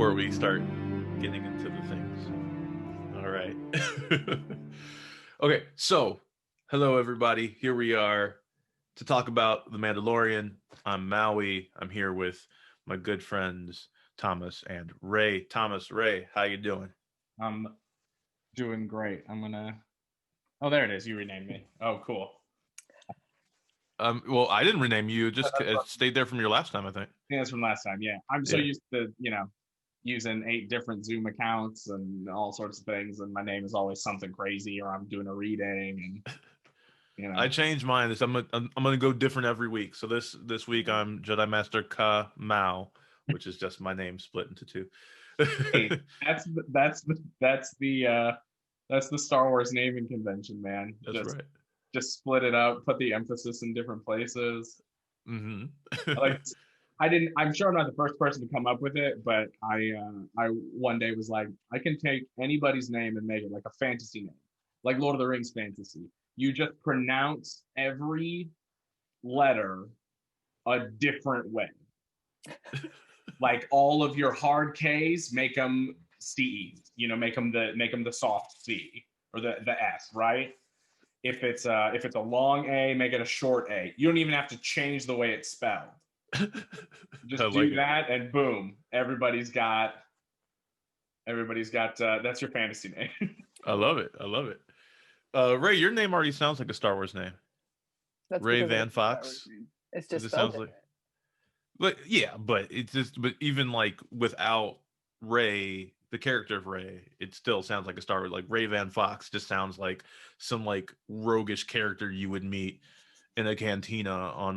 before we start getting into the things. All right. Okay, so hello everybody. Here we are to talk about the Mandalorian. I'm Maui. I'm here with my good friends Thomas and Ray. Thomas, Ray, how you doing? I'm doing great. I'm gonna. Oh, there it is. You renamed me. Oh, cool. Well, I didn't rename you. It That's just what- stayed there from your last time, I think. yeah, that's from last time. Yeah, I'm so Yeah. used to using 8 different Zoom accounts and all sorts of things, and my name is always something crazy, or I'm doing a reading, and I changed mine. I'm gonna go different every week. So this week I'm Jedi Master Ka Mao, which is just my name split into two. Hey, that's the Star Wars naming convention, man. That's right. Just split it up, put the emphasis in different places. Hmm. Like I didn't. I'm sure I'm not the first person to come up with it, but I one day was like, I can take anybody's name and make it like a fantasy name, like Lord of the Rings fantasy. You just pronounce every letter a different way. Like all of your hard K's, make them C's. Make them the soft C or the S, right? If it's a long A, make it a short A. You don't even have to change the way it's spelled. I Just like do it. that, and boom, everybody's got that's your fantasy name. I love it. I love it. Ray, your name already sounds like a Star Wars name. That's Ray because Van it's a Star Wars Fox. name. It's It just just spelled sounds like, different. but yeah, but even like without Ray, the character of Ray, it still sounds like a Star Wars. Like Ray Van Fox just sounds like some like roguish character you would meet in a cantina on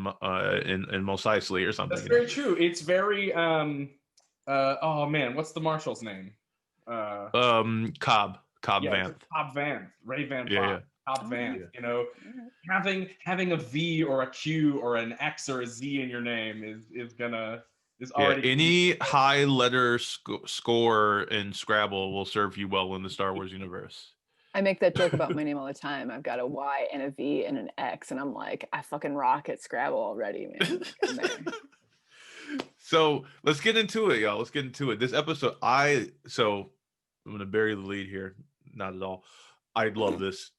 in Mos Eisley or something. That's very true. It's very oh man, what's the marshal's name? Cobb Yeah, it's Vanth. a Cobb Vanth, Ray Van Yeah, Fox, Cobb Vanth. yeah. Having a V or a Q or an X or a Z in your name is Yeah, already any high letter score in Scrabble will serve you well in the Star Wars universe. I make that joke about my name all the time. I've got a Y and a V and an X, and I'm like, I fucking rock at Scrabble already, man. Like, I'm there. So let's get into it, y'all. Let's get into it. This episode, I'm gonna bury the lead here. Not at all. I love this.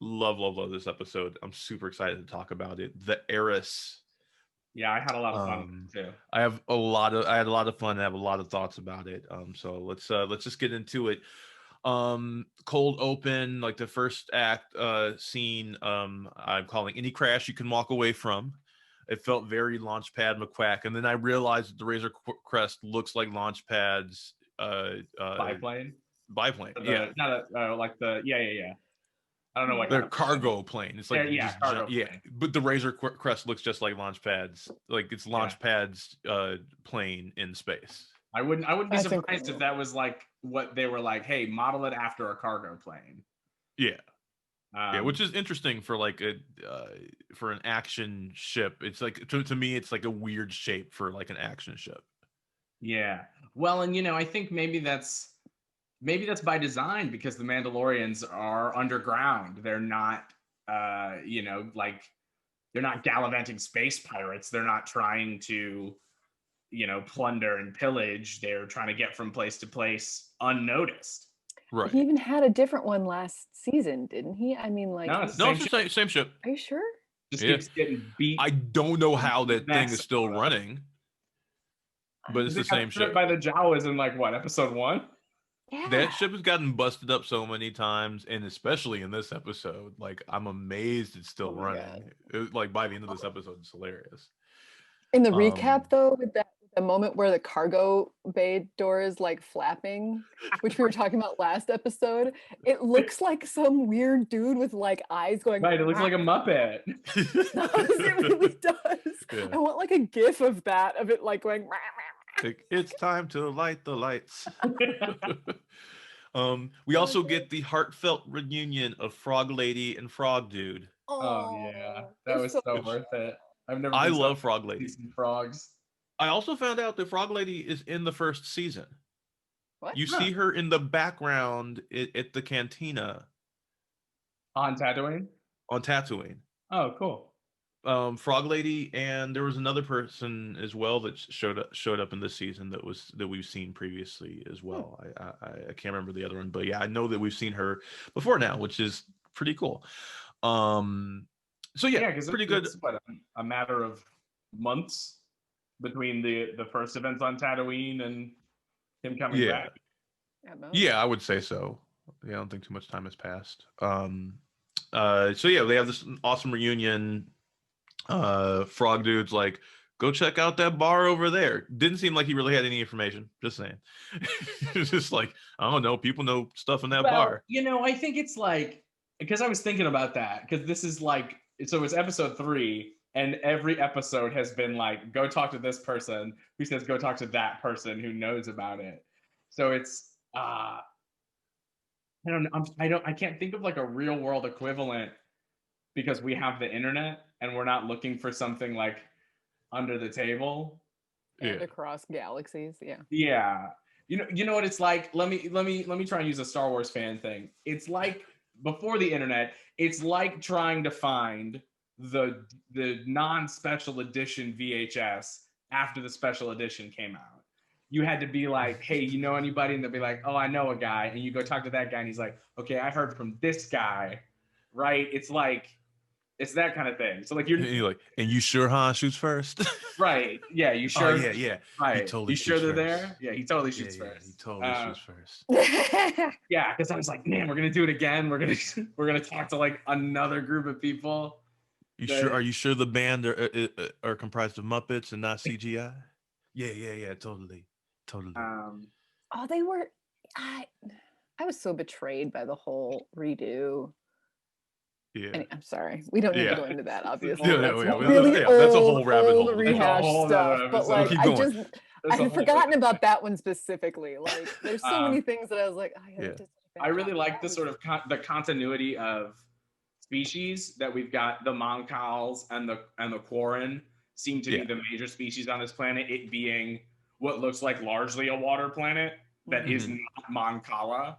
Love this episode. I'm super excited to talk about it. The Heiress. Yeah, I had a lot of fun too. I had a lot of fun. I have a lot of thoughts about it. So let's just get into it. Cold open, like the first act scene. I'm calling any crash you can walk away from. It felt very Launchpad McQuack, and then I realized that the Razor Crest looks like Launchpad's Biplane. Yeah, Not like the yeah. I don't know what their kind of cargo plane. It's like cargo yeah, plane. but the Razor Crest looks just like Launchpad's. Like it's Launchpad's plane in space. I wouldn't be That's surprised incredible. if that was like what they were like. Hey, model it after a cargo plane. Yeah. Yeah, which is interesting for like a for an action ship. It's like to me, it's like a weird shape for like an action ship. Yeah. Well, and I think maybe that's by design because the Mandalorians are underground. They're not like they're not gallivanting space pirates. They're not trying to plunder and pillage. They're trying to get from place to place unnoticed. Right. He even had a different one last season, didn't he? I mean, like, No, it's it's the same ship. are you sure? Just Yeah. keeps getting beat. I don't know how that thing is Mess still up. running, but it's They the got same stripped ship. by the Jawas in like what, episode 1? Yeah. That ship has gotten busted up so many times, and especially in this episode, like I'm amazed it's still Oh my running. Like by the end of this episode, it's hilarious. In the recap, though, with that the moment where the cargo bay door is like flapping, which we were talking about last episode, it looks like some weird dude with like eyes going. Right, it looks like a Muppet. It really does. Yeah. I want like a gif of that, of it like going. Like, it's time to light the lights. We also get the heartfelt reunion of Frog Lady and Frog Dude. Oh yeah, that was so worth it. I love Frog Lady. Frogs. I also found out that Frog Lady is in the first season. What? You see her in the background at the cantina On Tatooine. on Tatooine. Oh, cool. Frog Lady, and there was another person as well that showed up in this season that we've seen previously as well. I can't remember the other one, but yeah, I know that we've seen her before now, which is pretty cool. So yeah, because pretty good. It's what, a matter of months between the first events on Tatooine and him coming back. Yeah, I would say so. Yeah, I don't think too much time has passed. So yeah, they have this awesome reunion. Frog dude's like, go check out that bar over there. Didn't seem like he really had any information. Just saying. It's just like, I don't know, people know stuff in that bar. I think it's like, because I was thinking about that, because this is like, so it's episode 3, and every episode has been like, go talk to this person who says go talk to that person who knows about it. So it's I can't think of like a real world equivalent, because we have the internet and we're not looking for something like under the table and across galaxies. Yeah. You know what it's like? Let me try and use a Star Wars fan thing. It's like, before the internet, it's like trying to find the non-special edition VHS after the special edition came out. You had to be like, hey, you know anybody? And they'll be like, oh, I know a guy. And you go talk to that guy and he's like, okay, I heard from this guy, right? It's like, it's that kind of thing. So like you're like, and you sure Han shoots first? Right. Yeah, you sure? Oh, yeah. Right. He totally you sure they're first. there? Yeah, he totally shoots first. He totally shoots first. Yeah, because I was like, man, we're gonna do it again. We're gonna talk to like another group of people. Sure? Are you sure the band are comprised of Muppets and not CGI? Yeah. Totally. Oh, they were. I was so betrayed by the whole redo. Yeah. I'm sorry. We don't need to go into that, obviously. That's a whole rabbit hole. Rehash stuff. But like, I had forgotten about that one specifically. Like, there's so many things that I was like, I really like the sort of the continuity of species that we've got. The Moncals and the Quarren seem to be the major species on this planet. It being what looks like largely a water planet that is not Moncala.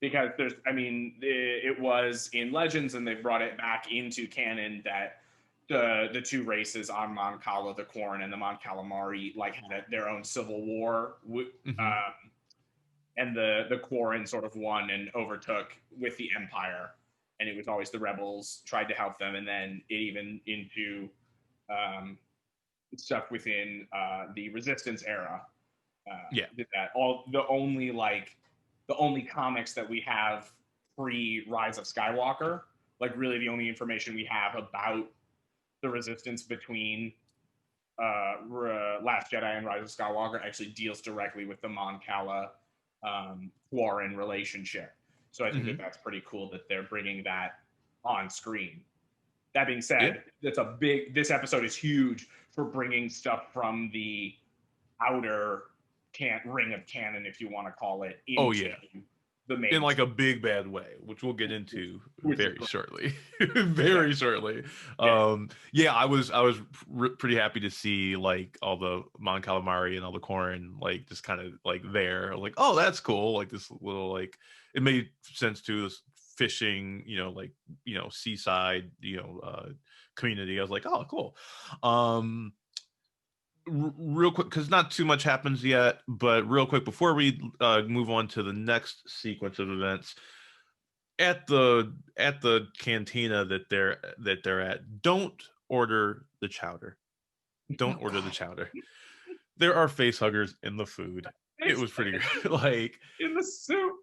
Because it was in Legends, and they've brought it back into canon that the two races on Moncala, the Quarren and the Mon Calamari, like had their own civil war, and the Quarren sort of won and overtook with the Empire, and it was always the rebels tried to help them, and then it even into stuff within the Resistance era. Did that the only comics that we have pre-Rise of Skywalker, like really the only information we have about the Resistance between Last Jedi and Rise of Skywalker actually deals directly with the Mon Cala Quarren relationship. So I think that's pretty cool that they're bringing that on screen. That being said, this episode is huge for bringing stuff from the outer ring of canon, if you want to call it, into the main, in like a big bad way, which we'll get into very shortly. Shortly. I was pretty happy to see like all the Mon Calamari and all the Quarren like just kind of like there, like, oh, that's cool, like this little, like, it made sense to this fishing, seaside, community. I was like, oh, cool. Real quick, because not too much happens yet, but real quick before we move on to the next sequence of events, at the cantina that they're at, don't order the chowder. Don't order the chowder. There are face huggers in the food. It was pretty great. Like, in the soup.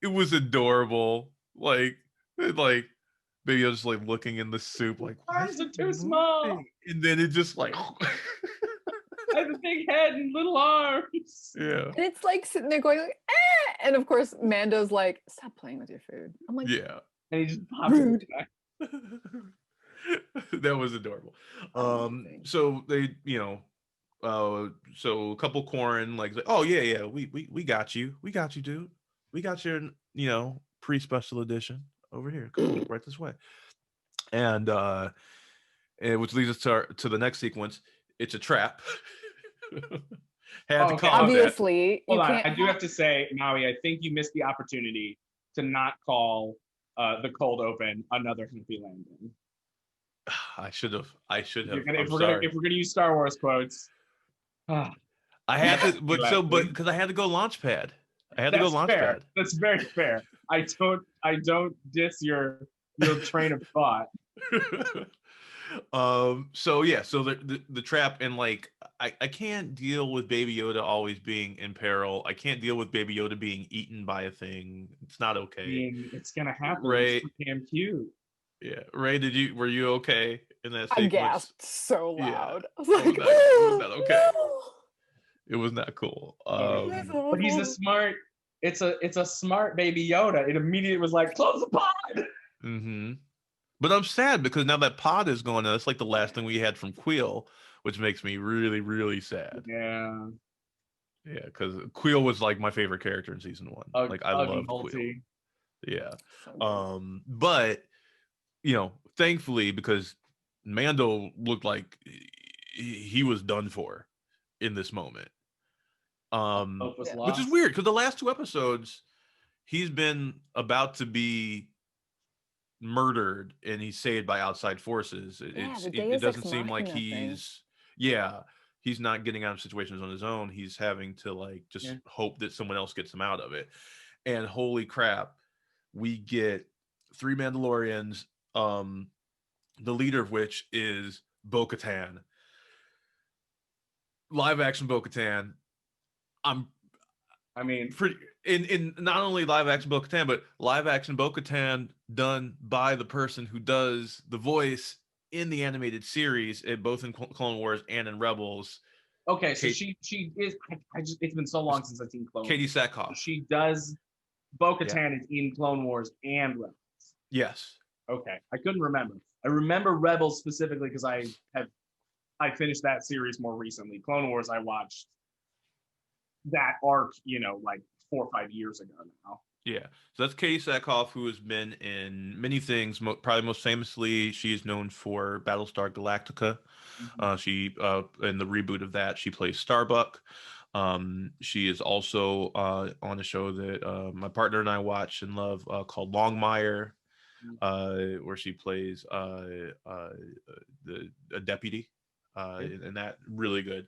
It was adorable. Like maybe I was like looking in the soup, like, why is it too small? And then it just like I have a big head and little arms. Yeah. And it's like sitting there going like, eh! And of course Mando's like, stop playing with your food. I'm like, yeah. And he just pops it back. That was adorable. So they, so a couple Quarren like, oh yeah, we got you. We got you, dude. We got your, pre-special edition over here. Cool, right this way. And which leads us to the next sequence. It's a trap. Had to call obviously. Hold on. I do have to say, Maui, I think you missed the opportunity to not call the cold open another happy landing. I should have. If I'm sorry. we're gonna use Star Wars quotes, I had to, but because I had to go Launchpad. I had to go that's fair. Launchpad. That's very fair. I don't diss your train of thought. So yeah, so the trap, and like I can't deal with Baby Yoda always being in peril. I can't deal with Baby Yoda being eaten by a thing. It's not okay. I mean, it's gonna happen. Ray, it's damn cute. Yeah, Ray, were you okay in that I sequence? gasped so loud. Yeah. I was like, was that okay? No! It was not cool. But he's a smart. It's a smart Baby Yoda. It immediately was like, close the pod. Mm-hmm. But I'm sad because now that pod is gone, that's like the last thing we had from Queel, which makes me really, really sad. Yeah. Yeah, because Queel was like my favorite character in season 1. Like I love Queel. Yeah. But thankfully, because Mando looked like he was done for in this moment. Which is weird because the last 2 episodes, he's been about to be murdered and he's saved by outside forces. It doesn't seem like he's not getting out of situations on his own. He's having to like just hope that someone else gets him out of it. And holy crap, we get 3 Mandalorians, the leader of which is Bo-Katan. Live action Bo-Katan. In not only live action Bo-Katan, but live action Bo-Katan done by the person who does the voice in the animated series, both in Clone Wars and in Rebels. Okay, so she is. It's been so long since I've seen Clone Wars. Katie Sackhoff. She does. Bo-Katan is in Clone Wars and Rebels. Yes. Okay, I couldn't remember. I remember Rebels specifically because I finished that series more recently. Clone Wars, I watched that arc, like 4 or 5 years ago now. Yeah, so that's Katie Sackhoff, who has been in many things. Probably most famously, she is known for Battlestar Galactica. Mm-hmm. She in the reboot of that, she plays Starbuck. She is also on a show that my partner and I watch and love called Longmire, where she plays a deputy, and that really good.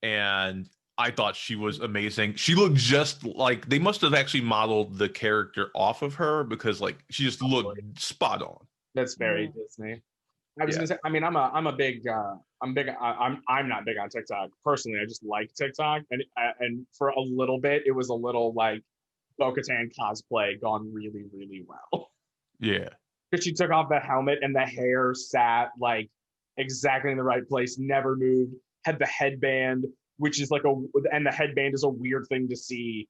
And I thought she was amazing. She looked just like, they must have actually modeled the character off of her because like she just looked spot on. That's very Disney. I was gonna say, I mean, I'm not big on TikTok personally. I just like TikTok, and for a little bit, it was a little like Bo-Katan cosplay gone really, really well. Yeah, because she took off the helmet and the hair sat like exactly in the right place, never moved. Had the headband, which is like and the headband is a weird thing to see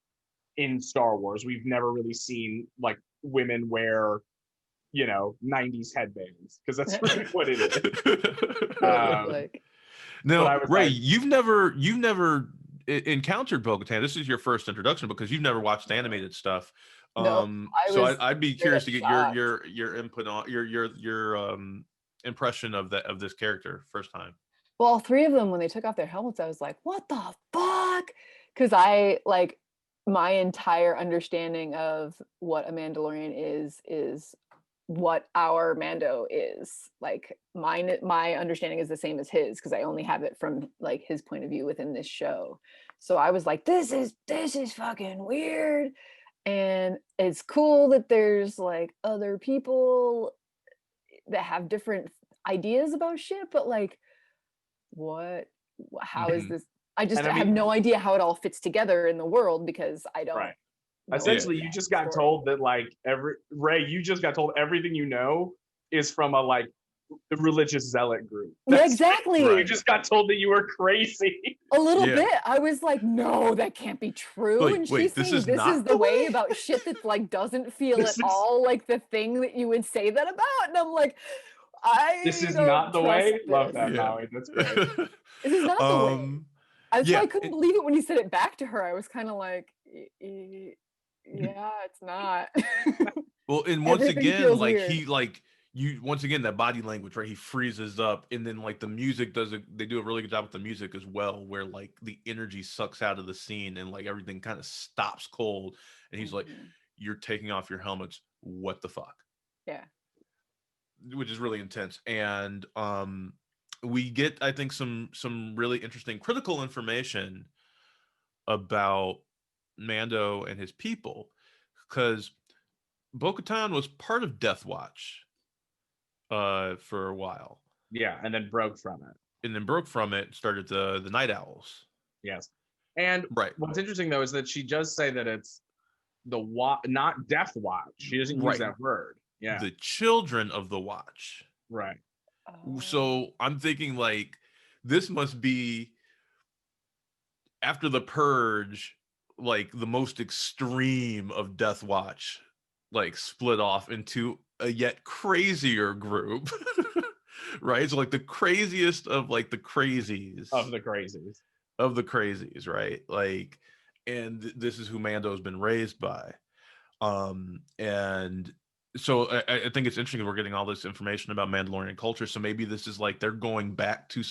in Star Wars. We've never really seen like women wear 90s headbands, because that's really what it is. Now, Ray, you've never encountered Bo-Katan. This is your first introduction because you've never watched animated stuff. No, I'd be curious to get your input on your impression of this character first time. Well, all 3 of them, when they took off their helmets, I was like, what the fuck? Because my entire understanding of what a Mandalorian is what our Mando is. Like my understanding is the same as his, because I only have it from like his point of view within this show. So I was like, this is fucking weird. And it's cool that there's like other people that have different ideas about shit, but like, how is this? I have no idea how it all fits together in the world, because I don't. Right. Essentially, you just got told that you just got told everything you know is from a like religious zealot group. Yeah, exactly. You just got told that you were crazy. A little bit. I was like, no, that can't be true. And she's saying this is the way about shit that like doesn't feel at all like the thing that you would say that about. And I'm like, this is not the way. Love that, Maui. That's great. This is not the way. I couldn't believe it when he said it back to her. I was kind of like, yeah, it's not. Well, and once again, like once again, that body language, right? He freezes up, and then like the music they do a really good job with the music as well, where like the energy sucks out of the scene and like everything kind of stops cold, and he's like, you're taking off your helmets. What the fuck? Yeah. Which is really intense. And we get, I think, some really interesting critical information about Mando and his people, because Bo-Katan was part of Death Watch for a while. Yeah, and then broke from it. And then broke from it, started the Night Owls. Yes. And right. What's interesting though is that she does say that it's not Death Watch. She doesn't use that word. Yeah. The children of the Watch. Right. So I'm thinking like this must be after the purge, like the most extreme of Death Watch, like split off into a yet crazier group. Right? So like the craziest of like the crazies. Of the crazies. Of the crazies, right? Like, and this is who Mando's been raised by. And so I think it's interesting we're getting all this information about Mandalorian culture. So maybe this is like they're going back to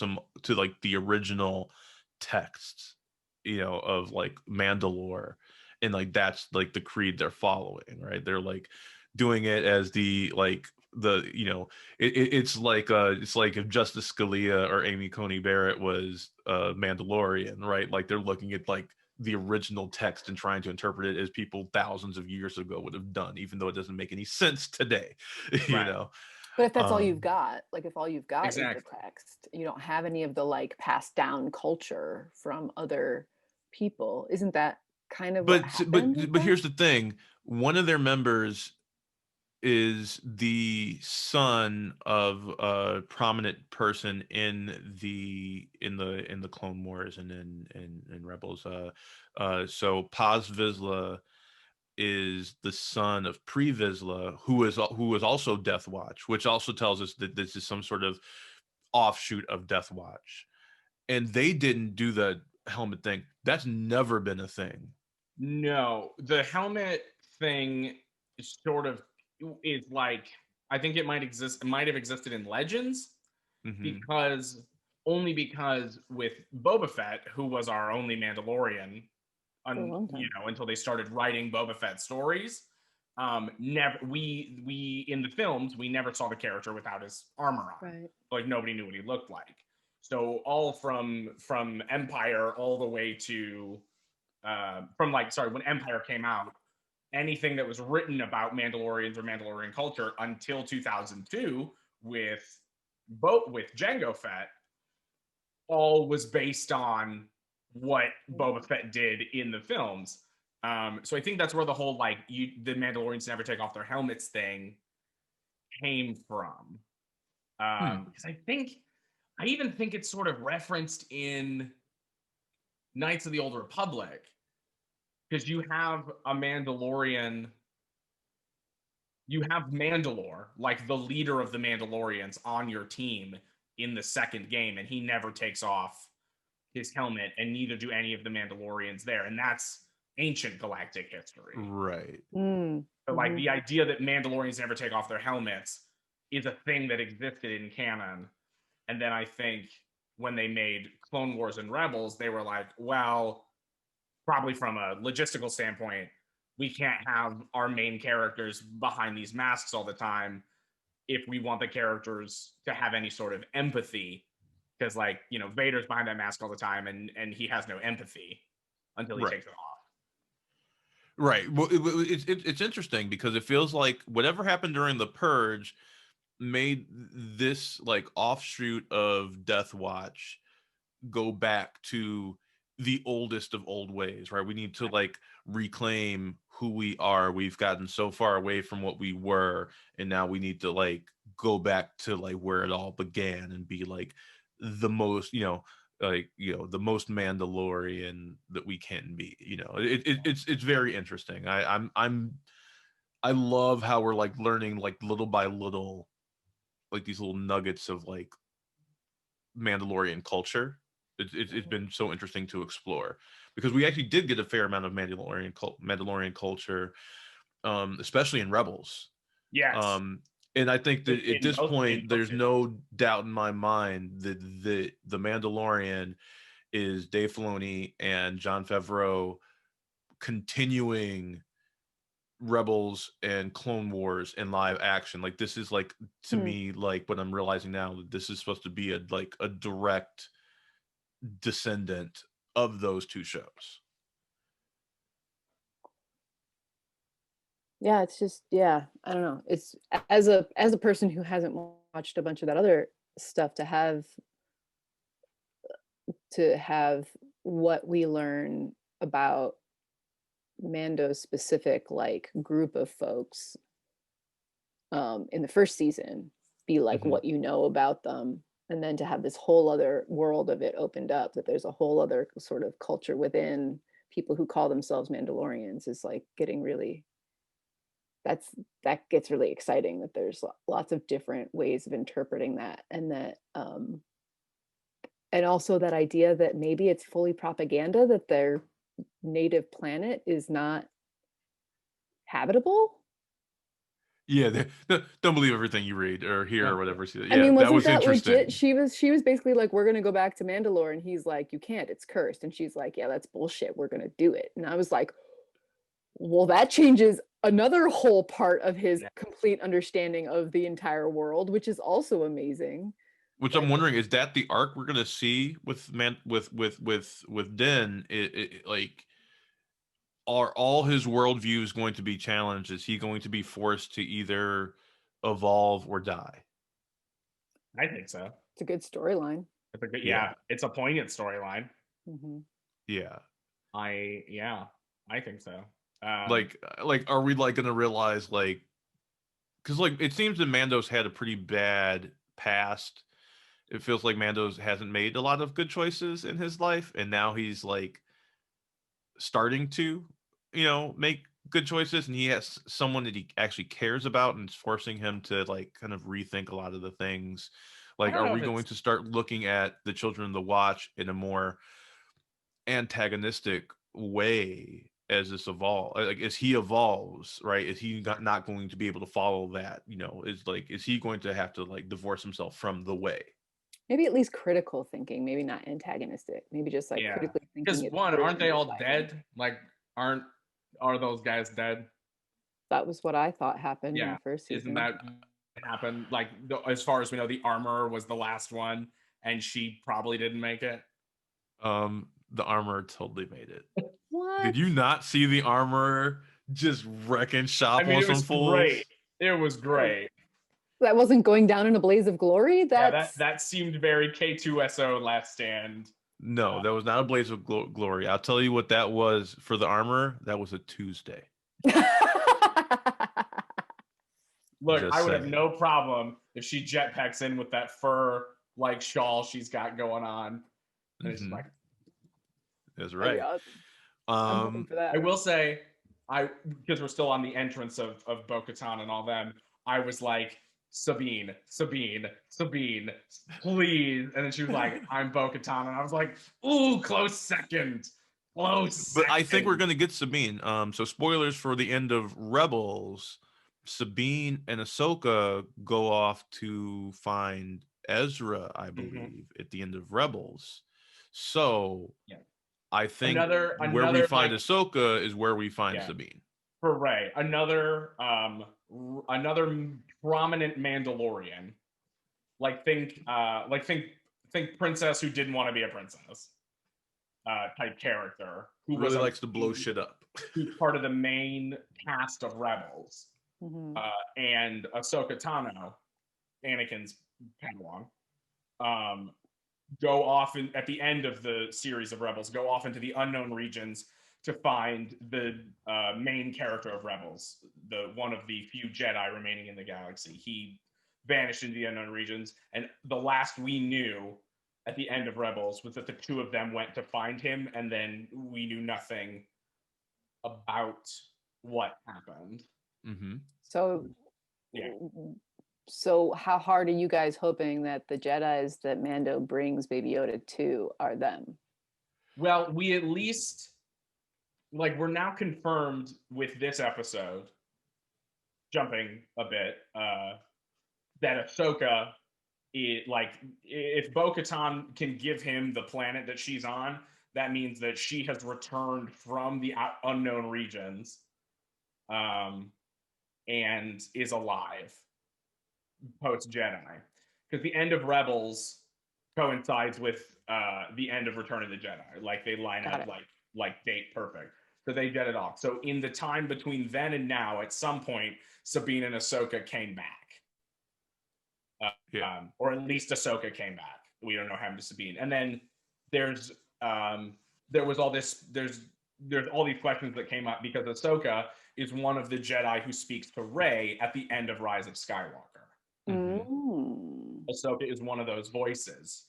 like the original texts, you know, of like Mandalore, and like that's like the creed they're following, right? They're like doing it as the like the, you know, it's like if Justice Scalia or Amy Coney Barrett was Mandalorian, right? Like they're looking at like the original text and trying to interpret it as people thousands of years ago would have done, even though it doesn't make any sense today. You know, but if that's all you've got, like if all you've got is the text, you don't have any of the like passed down culture from other people, isn't that kind of what happened? But here's the thing, one of their members is the son of a prominent person in the Clone Wars and in Rebels. So Paz Vizsla is the son of Pre Vizsla, who is also Death Watch, which also tells us that this is some sort of offshoot of Death Watch. And they didn't do the helmet thing. That's never been a thing. No, the helmet thing is sort of is like, I think it might have existed in Legends, because with Boba Fett, who was our only Mandalorian, until they started writing Boba Fett stories, we in the films we never saw the character without his armor on. Right. Like nobody knew what he looked like. So all from Empire all the way to when Empire came out, anything that was written about Mandalorians or Mandalorian culture until 2002 with Jango Fett, all was based on what Boba Fett did in the films. So I think that's where the whole the Mandalorians never take off their helmets thing came from. Because I even think it's sort of referenced in Knights of the Old Republic, because you have a Mandalorian, you have Mandalore, like the leader of the Mandalorians, on your team in the second game, and he never takes off his helmet, and neither do any of the Mandalorians there, and that's ancient galactic history. Right. But like the idea that Mandalorians never take off their helmets is a thing that existed in canon. And then I think when they made Clone Wars and Rebels, they were like, well, probably from a logistical standpoint, we can't have our main characters behind these masks all the time if we want the characters to have any sort of empathy. Because Vader's behind that mask all the time, and he has no empathy until he takes it off. Right. Well, it's interesting because it feels like whatever happened during the Purge made this like offshoot of Death Watch go back to the oldest of old ways, right? We need to like reclaim who we are. We've gotten so far away from what we were, and now we need to like go back to like where it all began and be like the most, the most Mandalorian that we can be. It's very interesting. I love how we're like learning like little by little, like these little nuggets of like Mandalorian culture. It's been so interesting to explore, because we actually did get a fair amount of Mandalorian culture, especially in Rebels. Yes. And I think that at this point, there's no doubt in my mind that the Mandalorian is Dave Filoni and Jon Favreau continuing Rebels and Clone Wars in live action. Like this is like to me like what I'm realizing now that this is supposed to be a direct descendant of those two shows. Yeah, it's just I don't know. It's as a person who hasn't watched a bunch of that other stuff to have what we learn about Mando's specific like group of folks in the first season be like what you know about them, and then to have this whole other world of it opened up, that there's a whole other sort of culture within people who call themselves Mandalorians, is like getting really that gets really exciting, that there's lots of different ways of interpreting that, and that and also that idea that maybe it's fully propaganda, that their native planet is not habitable. Yeah, don't believe everything you read or hear or whatever. Yeah, I mean, that was that interesting. Legit? She was basically like, we're gonna go back to Mandalore, and he's like, you can't, it's cursed, and she's like, yeah, that's bullshit, we're gonna do it. And I was like, well, that changes another whole part of his complete understanding of the entire world, which is also amazing. Which I'm wondering, is that the arc we're gonna see with Din? Like, are all his worldviews going to be challenged? Is he going to be forced to either evolve or die? I think so. It's a good storyline. It's a poignant storyline. Yeah. I think so. Like, are we like gonna realize like, because like it seems that Mando's had a pretty bad past. It feels like Mando's hasn't made a lot of good choices in his life, and now he's like starting to, make good choices, and he has someone that he actually cares about, and it's forcing him to like kind of rethink a lot of the things. Like, are we going to start looking at the Children of the Watch in a more antagonistic way as this evolves? Like, as he evolves, right? Is he not going to be able to follow that? Is he going to have to like divorce himself from the way? Maybe at least critical thinking, maybe not antagonistic, maybe just like critically thinking. Because aren't they all dead? Like, are those guys dead? That was what I thought happened in the first season. Isn't that happened? Like, as far as we know, the armor was the last one, and she probably didn't make it. The armor totally made it. What? Did you not see the armor just wrecking shop on some fools? Great. It was great. That wasn't going down in a blaze of glory? That seemed very K2SO Last Stand. No, that was not a blaze of glory. I'll tell you what that was for the armor. That was a Tuesday. Look, I would have no problem if she jetpacks in with that fur like shawl she's got going on. And it's like, that's right. I'm hoping for that. I will say, because we're still on the entrance of Bo-Katan and all them, I was like, Sabine, please. And then she was like, I'm Bo-Katan. And I was like, ooh, close second. But I think we're going to get Sabine. So spoilers for the end of Rebels. Sabine and Ahsoka go off to find Ezra, I believe, at the end of Rebels. So I think where we find Ahsoka is where we find Sabine. Hooray! Another prominent Mandalorian. Think princess who didn't want to be a princess. Type character who really likes to blow shit up. Who's part of the main cast of Rebels. And Ahsoka Tano, Anakin's Padawan, go off at the end of the series of Rebels, go off into the unknown regions to find the main character of Rebels, one of the few Jedi remaining in the galaxy. He vanished into the unknown regions, and the last we knew at the end of Rebels was that the two of them went to find him, and then we knew nothing about what happened. So how hard are you guys hoping that the Jedis that Mando brings Baby Yoda to are them? Well, we at least, we're now confirmed with this episode, jumping a bit, that Ahsoka, if Bo-Katan can give him the planet that she's on, that means that she has returned from the unknown regions and is alive post Jedi, because the end of Rebels coincides with the end of Return of the Jedi. Like they line up like date perfect. So they jetted off. So in the time between then and now, at some point, Sabine and Ahsoka came back. Or at least Ahsoka came back. We don't know how to Sabine. And then there was all this, there's all these questions that came up because Ahsoka is one of the Jedi who speaks to Rey at the end of Rise of Skywalker. Ahsoka is one of those voices.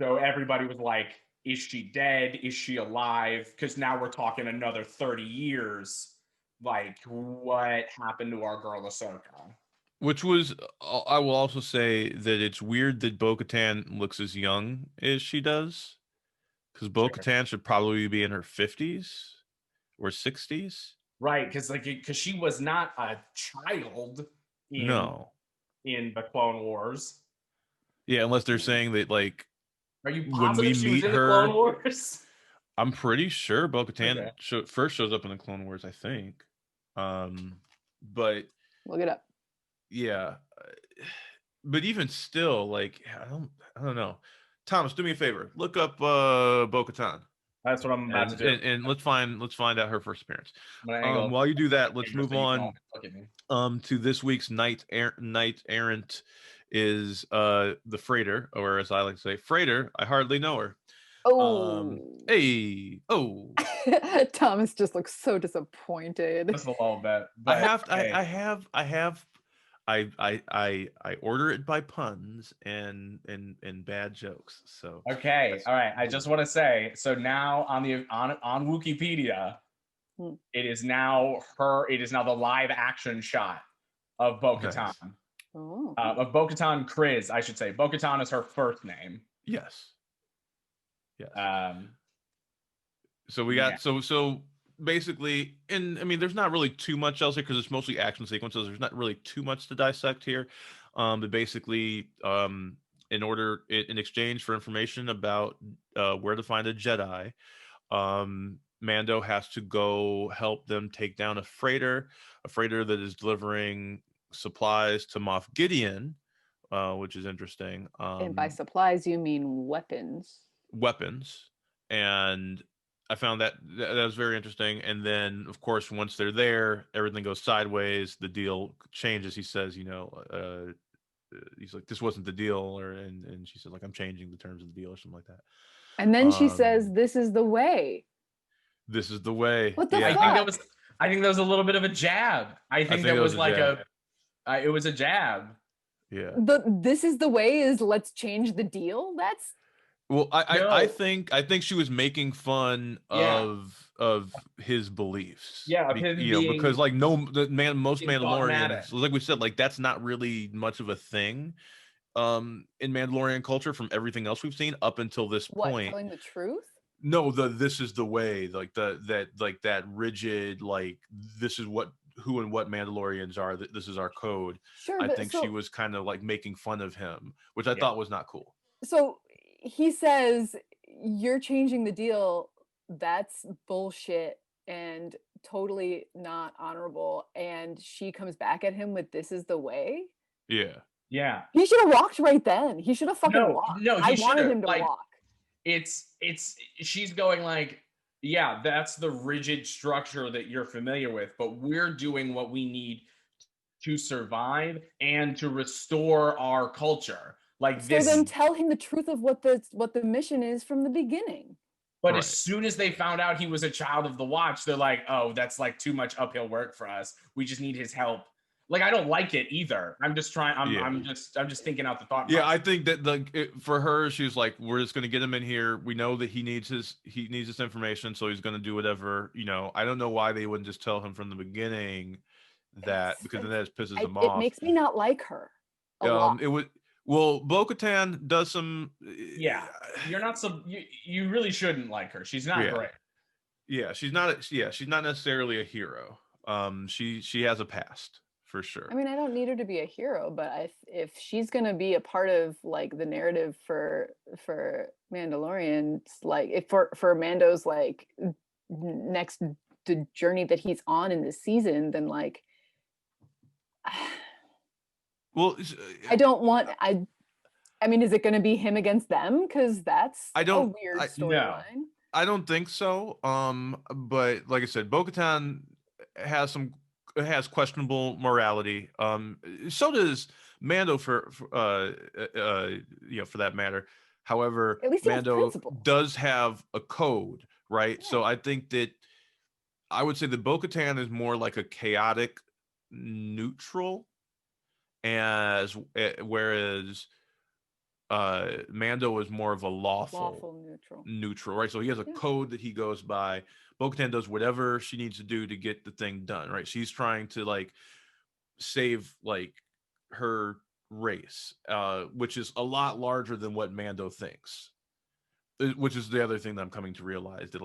So everybody was like, is she dead? Is she alive? Because now we're talking another 30 years. Like, what happened to our girl Ahsoka? Which was, I will also say that it's weird that Bo-Katan looks as young as she does. Because Bo-Katan should probably be in her 50s or 60s. Right, because she was not a child in the Clone Wars. Yeah, unless they're saying that, like, are you positive when we she meet was in her, the Clone Wars? I'm pretty sure Bo-Katan first shows up in the Clone Wars, I think. But look it up. Yeah, but even still, like, I don't know. Thomas, do me a favor. Look up Bo-Katan. That's what I'm about to do. And let's find out her first appearance. While you do that, let's move on to this week's Knight Errant is the Freighter, or as I like to say, Freighter. I hardly know her. Thomas just looks so disappointed. Just a little bit. I order it by puns and bad jokes. So okay, all right. I just want to say, so now on Wikipedia, it is now the live action shot of Bo-Katan. Nice. Of Bo-Katan Kryze, I should say. Bo-Katan is her first name. Yes. So we got so basically, and I mean, there's not really too much else here because it's mostly action sequences. There's not really too much to dissect here. But basically, in exchange for information about where to find a Jedi, Mando has to go help them take down a freighter that is delivering supplies to Moff Gideon, which is interesting. And by supplies, you mean weapons. Weapons. And I found that was very interesting. And then, of course, once they're there, everything goes sideways. The deal changes. He says, he's like, this wasn't the deal. And she says, like, I'm changing the terms of the deal or something like that. And then she says, this is the way. This is the way. What the fuck? I think that was a little bit of a jab. I think that was like it was a jab. Yeah. This is the way is let's change the deal. That's. Well, I think she was making fun of his beliefs. Yeah, because like most Mandalorians, like we said, like that's not really much of a thing in Mandalorian culture from everything else we've seen up until this point. Telling the truth? No, this is the way, like that rigid, like this is who and what Mandalorians are. This is our code. Sure, I think she was kind of like making fun of him, which I thought was not cool. So he says, you're changing the deal. That's bullshit and totally not honorable. And she comes back at him with, this is the way. Yeah. Yeah. He should have walked right then. He should have fucking walked. No, I wanted him to walk. She's going like, yeah, that's the rigid structure that you're familiar with, but we're doing what we need to survive and to restore our culture. Like so then tell him the truth of what the mission is from the beginning. But as soon as they found out he was a child of the Watch, they're like, oh, that's like too much uphill work for us. We just need his help. Like, I don't like it either. I'm just trying. I'm just thinking out the thought. Yeah, I think that for her, she was like, we're just going to get him in here. We know that he needs this information, so he's going to do whatever. I don't know why they wouldn't just tell him from the beginning that, because then that pisses him off. It makes me not like her. A lot. It would. Well, Bo-Katan does some. Yeah, you're not so. You really shouldn't like her. She's not great. Yeah, she's not. Yeah, she's not necessarily a hero. She has a past. For sure. I mean, I don't need her to be a hero, but if she's gonna be a part of like the narrative for Mandalorian, like if for Mando's like next the journey that he's on in this season, then like Well, I don't want I mean, is it going to be him against them? Because that's a weird storyline. I don't think so. But like I said, Bo-Katan has questionable morality. So does Mando for for that matter. However, At least Mando does have a code, right? Yeah. So I think that I would say that Bo-Katan is more like a chaotic neutral, whereas Mando is more of a lawful neutral, right? So he has a code that he goes by. Bo-Katan does whatever she needs to do to get the thing done, right? She's trying to like save like her race, which is a lot larger than what Mando thinks. Which is the other thing that I'm coming to realize, that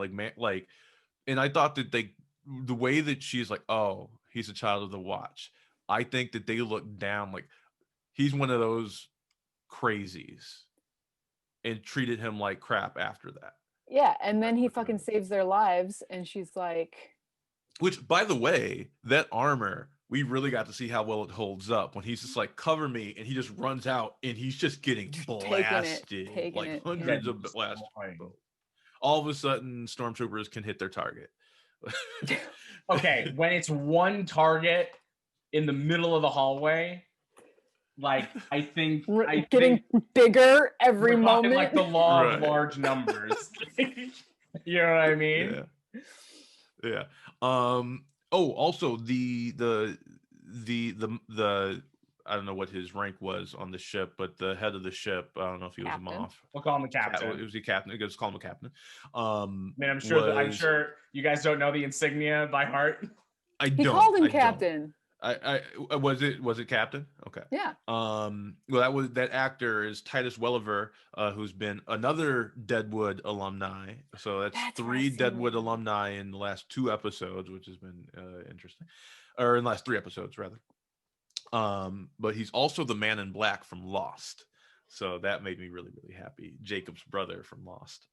and I thought that the way that she's like, oh, he's a child of the Watch. I think that they look down like he's one of those crazies and treated him like crap after that. Yeah, and then he fucking saves their lives, and she's like, which, by the way, that armor, we really got to see how well it holds up when he's just like, cover me, and he just runs out and he's just getting blasted, hundreds of blasts. All of a sudden stormtroopers can hit their target. Okay, when it's one target in the middle of the hallway, like I think getting bigger every moment, like the law of large numbers. You know what I mean? Yeah. Also the I don't know what his rank was on the ship, but the head of the ship, I don't know if he was captain. a Moff. We'll call him a captain. It was a captain. Just call him a captain. I mean, I'm sure you guys don't know the insignia by heart. He called him captain. I was it captain? Okay. Yeah. Well, that actor is Titus Welliver, who's been another Deadwood alumni. So that's 3 Deadwood alumni in the last 2 episodes, which has been interesting, or in the last 3 episodes rather. But he's also the Man in Black from Lost, so that made me really, really happy. Jacob's brother from Lost.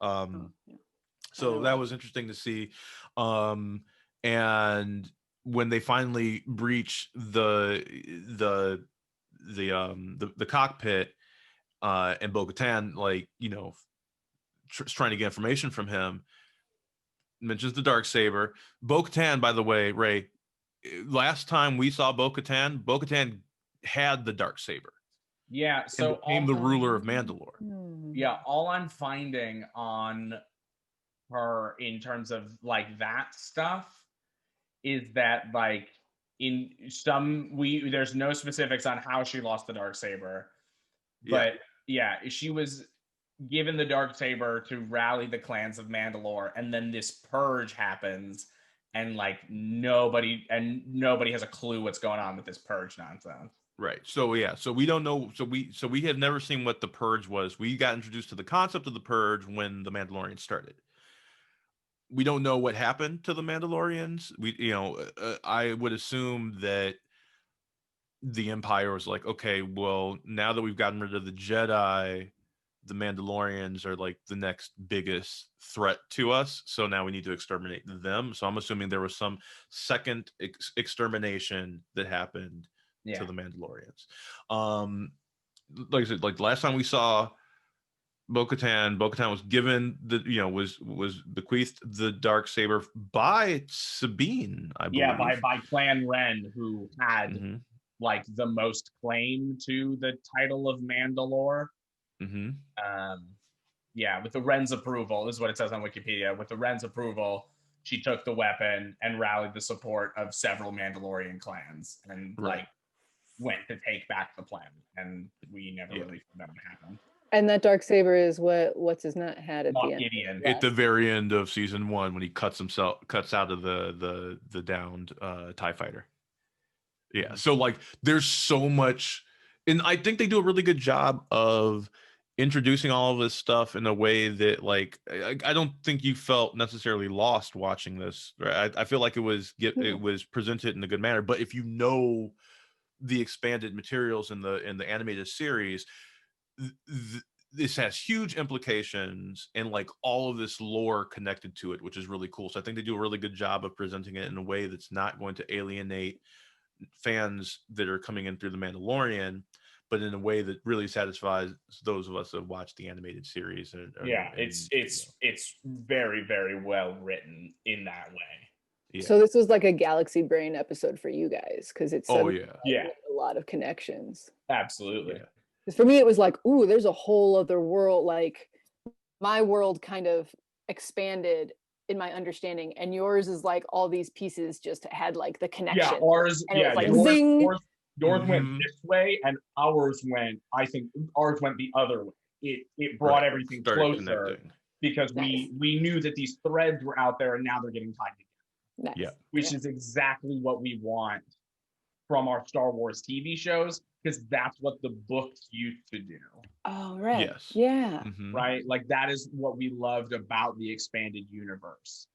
So that was interesting to see. And when they finally breach the cockpit, and Bo-Katan, like, trying to get information from him, mentions the Darksaber. Bo-Katan, by the way, Ray, last time we saw Bo-Katan had the Darksaber. Yeah, so became the ruler of Mandalore. Yeah, all I'm finding on her in terms of like that stuff is that like in there's no specifics on how she lost the Darksaber, but she was given the Darksaber to rally the clans of Mandalore, and then this purge happens, and like nobody has a clue what's going on with this purge nonsense. Right. So so we don't know. So we have never seen what the purge was. We got introduced to the concept of the purge when the Mandalorian started. We don't know what happened to the Mandalorians. I would assume that the Empire was like, okay, well, now that we've gotten rid of the Jedi, the Mandalorians are like the next biggest threat to us. So now we need to exterminate them. So I'm assuming there was some second extermination that happened to the Mandalorians. Like I said, like the last time we saw Bo-Katan was given was bequeathed the Darksaber by Sabine, I believe. Yeah, by Clan Ren, who had like the most claim to the title of Mandalore. With the Ren's approval, this is what it says on Wikipedia. With the Ren's approval, she took the weapon and rallied the support of several Mandalorian clans, and like went to take back the planet. And we never really found out what happened. And that Darksaber is what's his nut had at the end. Gideon. At the very end of season 1, when he cuts out of the downed TIE fighter. Yeah. So like there's so much, and I think they do a really good job of introducing all of this stuff in a way that like I don't think you felt necessarily lost watching this. Right? I feel like it was presented in a good manner. But if you know the expanded materials in the animated series, this has huge implications and like all of this lore connected to it, which is really cool. So I think they do a really good job of presenting it in a way that's not going to alienate fans that are coming in through the Mandalorian, but in a way that really satisfies those of us that have watched the animated series. It's very, very well written in that way. Yeah. So this was like a Galaxy Brain episode for you guys because it's Oh a lot of connections. Absolutely. Yeah. For me, it was like, ooh, there's a whole other world. Like my world kind of expanded in my understanding, and yours is like all these pieces just had like the connection. Yeah, ours. And Yeah, it was like zing. Yours went this way, and ours went. I think ours went the other way. It brought everything closer connecting. Because we knew that these threads were out there, and now they're getting tied together. Nice. Yeah, which is exactly what we want from our Star Wars TV shows, because that's what the books used to do. Oh, right. Yes. Yeah. Mm-hmm. Right? Like that is what we loved about the expanded universe,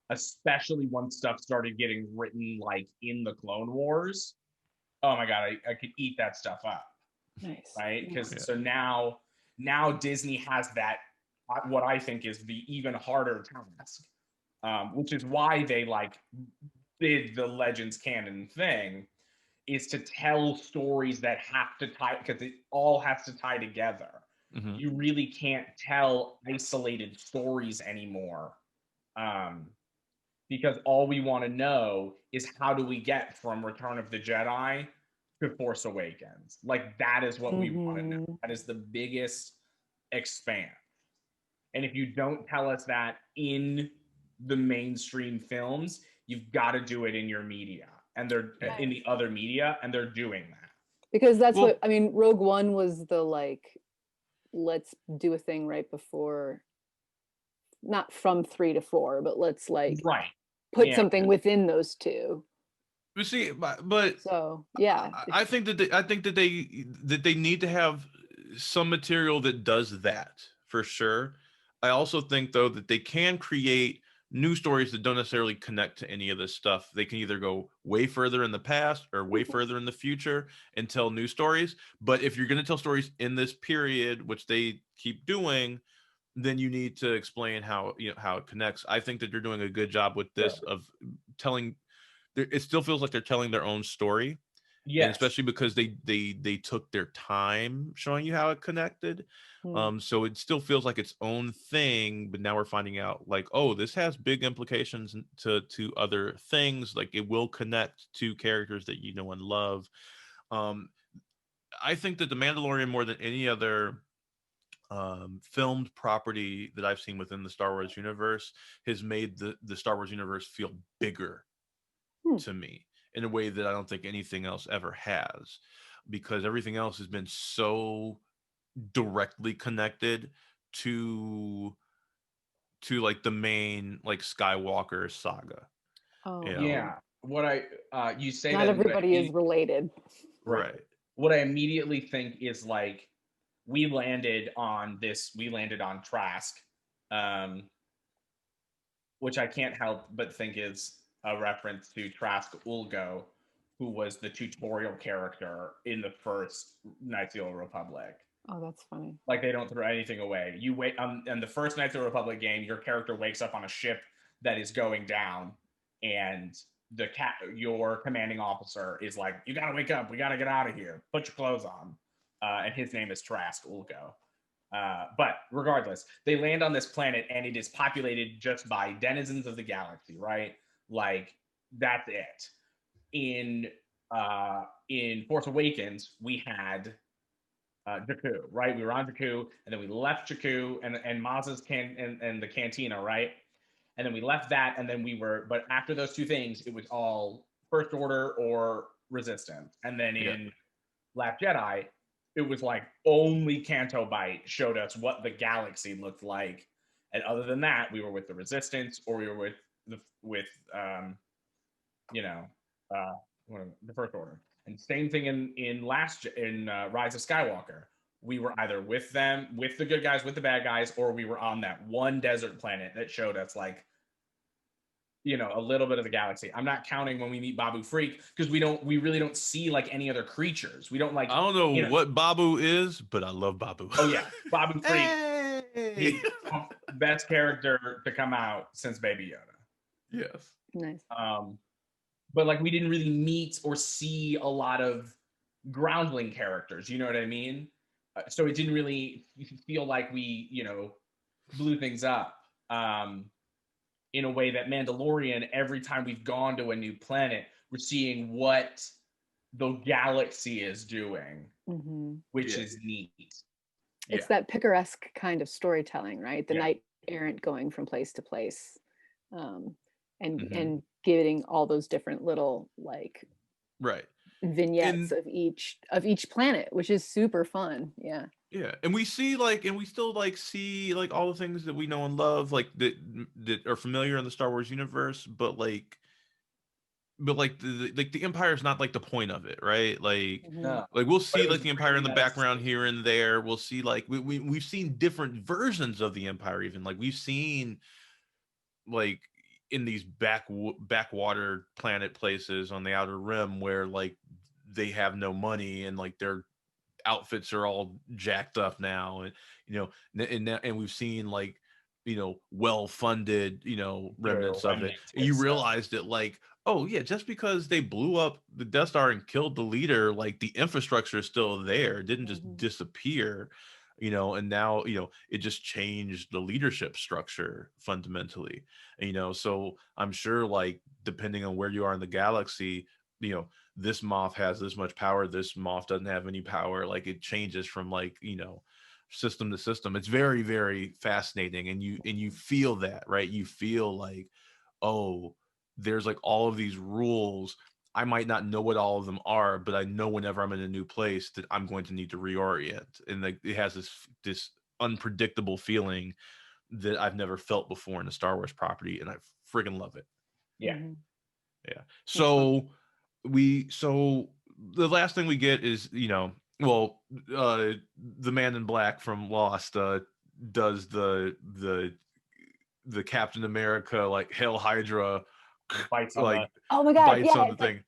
especially when stuff started getting written like in the Clone Wars. Oh my God, I could eat that stuff up. Nice. Right? Because so now Disney has that, what I think is the even harder task. Which is why they like did the Legends canon thing, is to tell stories that have to tie, because it all has to tie together. Mm-hmm. You really can't tell isolated stories anymore, because all we want to know is how do we get from Return of the Jedi to Force Awakens. Like that is what we want to know. That is the biggest expanse. And if you don't tell us that in the mainstream films, you've got to do it in your media, and they're in the other media, and they're doing that. Because that's what I mean. Rogue One was the like, let's do a thing right before, not from 3 to 4, but let's like put something within those two. You see, but so yeah, I think that they need to have some material that does that for sure. I also think though that they can create new stories that don't necessarily connect to any of this stuff. They can either go way further in the past or way further in the future and tell new stories. But if you're going to tell stories in this period, which they keep doing, then you need to explain how it connects. I think that they're doing a good job with this of telling. It still feels like they're telling their own story. Yeah, and especially because they took their time showing you how it connected. So it still feels like its own thing, but now we're finding out like, oh, this has big implications to other things. Like it will connect to characters that you know and love. I think that The Mandalorian, more than any other filmed property that I've seen within the Star Wars universe, has made the Star Wars universe feel bigger to me in a way that I don't think anything else ever has, because everything else has been so directly connected to like the main like Skywalker saga. Oh yeah. What you say not that everybody is related. Right. What I immediately think is like we landed on Trask, which I can't help but think is a reference to Trask Ulgo, who was the tutorial character in the first Knights of the Old Republic. Oh, that's funny. Like they don't throw anything away. You wait in the first Knights of the Republic game, your character wakes up on a ship that is going down, and your commanding officer is like, "You gotta wake up. We gotta get out of here. Put your clothes on." And his name is Trask Ulgo. But regardless, they land on this planet, and it is populated just by denizens of the galaxy, right? Like that's it. In Force Awakens, we had Jakku, right? We were on Jakku, and then we left Jakku and Maz's and the cantina, right? And then we left that, and then but after those two things, it was all First Order or Resistance. And then in Last Jedi, it was like only Canto Bight showed us what the galaxy looked like. And other than that, we were with the Resistance, or we were with the First Order. And same thing in Rise of Skywalker. We were either with them, with the good guys, with the bad guys, or we were on that one desert planet that showed us like, a little bit of the galaxy. I'm not counting when we meet Babu Freak, because we really don't see like any other creatures. We don't like. I don't know what Babu is, but I love Babu. Oh yeah, Babu Freak, Hey! best character to come out since Baby Yoda. Yes. Nice. But like we didn't really meet or see a lot of groundling characters. You know what I mean? So it didn't really feel like we blew things up. In a way that Mandalorian, every time we've gone to a new planet, we're seeing what the galaxy is doing, which is neat. It's that picaresque kind of storytelling, right? The knight errant going from place to place, and getting all those different little like vignettes of each planet, which is super fun. Yeah, and we see and we still see all the things that we know and love, that are familiar in the Star Wars universe, but the Empire is not the point of it, right? We'll see the Empire in the background here and there. We'll see we've seen different versions of the Empire, even we've seen in these backwater planet places on the Outer Rim where they have no money and their outfits are all jacked up now, and we've seen well-funded remnants of it, and you realize that oh yeah, just because they blew up the Death Star and killed the leader, the infrastructure is still there. It didn't just disappear, and now it just changed the leadership structure fundamentally. So I'm sure depending on where you are in the galaxy, this Moff has this much power, this Moff doesn't have any power. It changes from system to system. It's very, very fascinating, and you feel that, right? You feel oh, there's all of these rules. I might not know what all of them are, but I know whenever I'm in a new place that I'm going to need to reorient, and it has this unpredictable feeling that I've never felt before in a Star Wars property, and I friggin' love it. Yeah. So the last thing we get is the Man in Black from Lost does the Captain America Hail Hydra bites on oh my god, bites on the thing.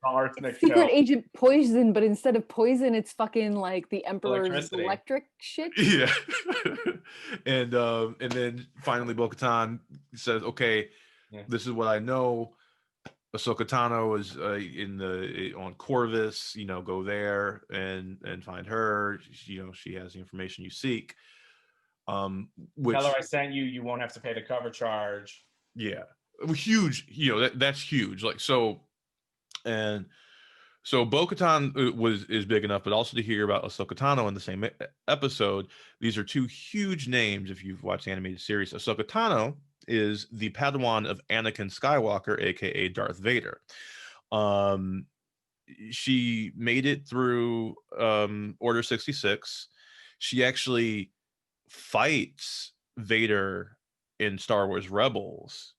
Secret agent poison, but instead of poison, it's fucking the Emperor's electric shit. Yeah. and then finally Bo-Katan says, okay, this is what I know. Ahsoka Tano is on Corvus, go there and find her. She has the information you seek. Which, tell her I sent you. You won't have to pay the cover charge. Yeah, huge. That's huge. So Bo-Katan is big enough, but also to hear about Ahsoka Tano in the same episode. These are two huge names if you've watched the animated series. Ahsoka Tano is the Padawan of Anakin Skywalker, aka Darth Vader. She made it through Order 66. She actually fights Vader in Star Wars Rebels.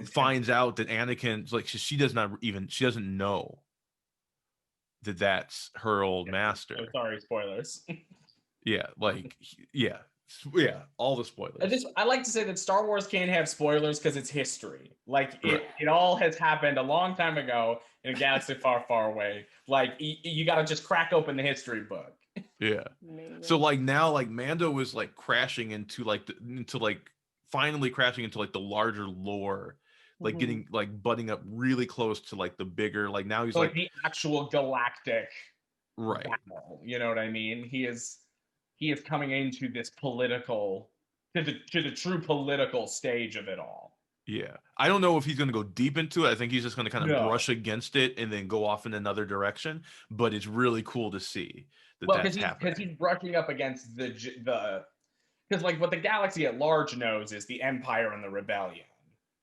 Finds out that Anakin she doesn't know that that's her old master. Oh, sorry, spoilers. All the spoilers. I like to say that Star Wars can't have spoilers because it's history. It all has happened a long time ago in a galaxy far, far away. You got to just crack open the history book. Yeah. So now Mando is crashing into finally crashing into the larger lore, getting butting up really close to the bigger now he's the actual galactic battle. You know what I mean? He is coming into this political to the true political stage of it all. Yeah, I don't know if he's going to go deep into it. I think he's just going to kind of brush against it and then go off in another direction. But it's really cool to see that's happening. Because he's brushing up against the because what the galaxy at large knows is the Empire and the Rebellion.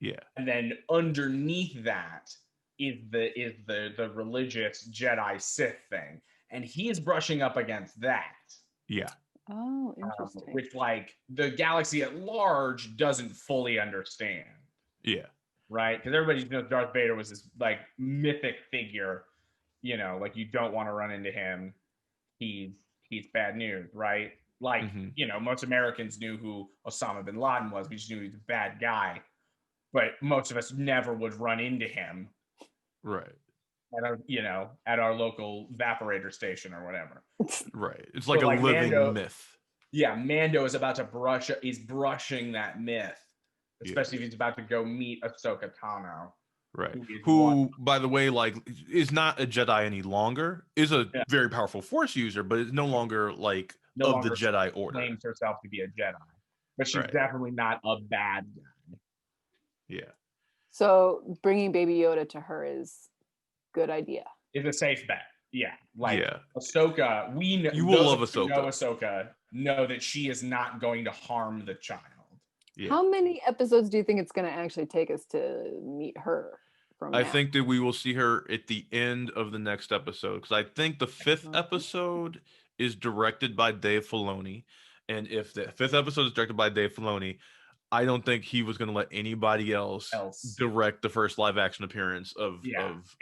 Yeah, and then underneath that is the religious Jedi Sith thing, and he is brushing up against that. Yeah. Oh, interesting. Which the galaxy at large doesn't fully understand. Yeah. Right? Because everybody knows Darth Vader was this mythic figure. You don't want to run into him. He's bad news, right? Most Americans knew who Osama bin Laden was. We just knew he was a bad guy. but most of us never would run into him Right. at our local evaporator station or whatever. Right. It's like So, a living Mando, myth. Yeah, Mando is about to brushing that myth, especially if he's about to go meet Ahsoka Tano. Right. Who, by the way, like is not a Jedi any longer, is a very powerful Force user, but is no longer like of the Jedi Order. Claims herself to be a Jedi, but she's definitely not a bad guy. Yeah. So bringing Baby Yoda to her is good idea. It's a safe bet. Yeah. Ahsoka, we know, you will love Ahsoka. Know Ahsoka know that she is not going to harm the child. Yeah. How many episodes do you think it's going to actually take us to meet her? I think that we will see her at the end of the next episode, because I think the 5th episode is directed by Dave Filoni, and if the 5th episode is directed by Dave Filoni, I don't think he was going to let anybody else direct the first live action appearance of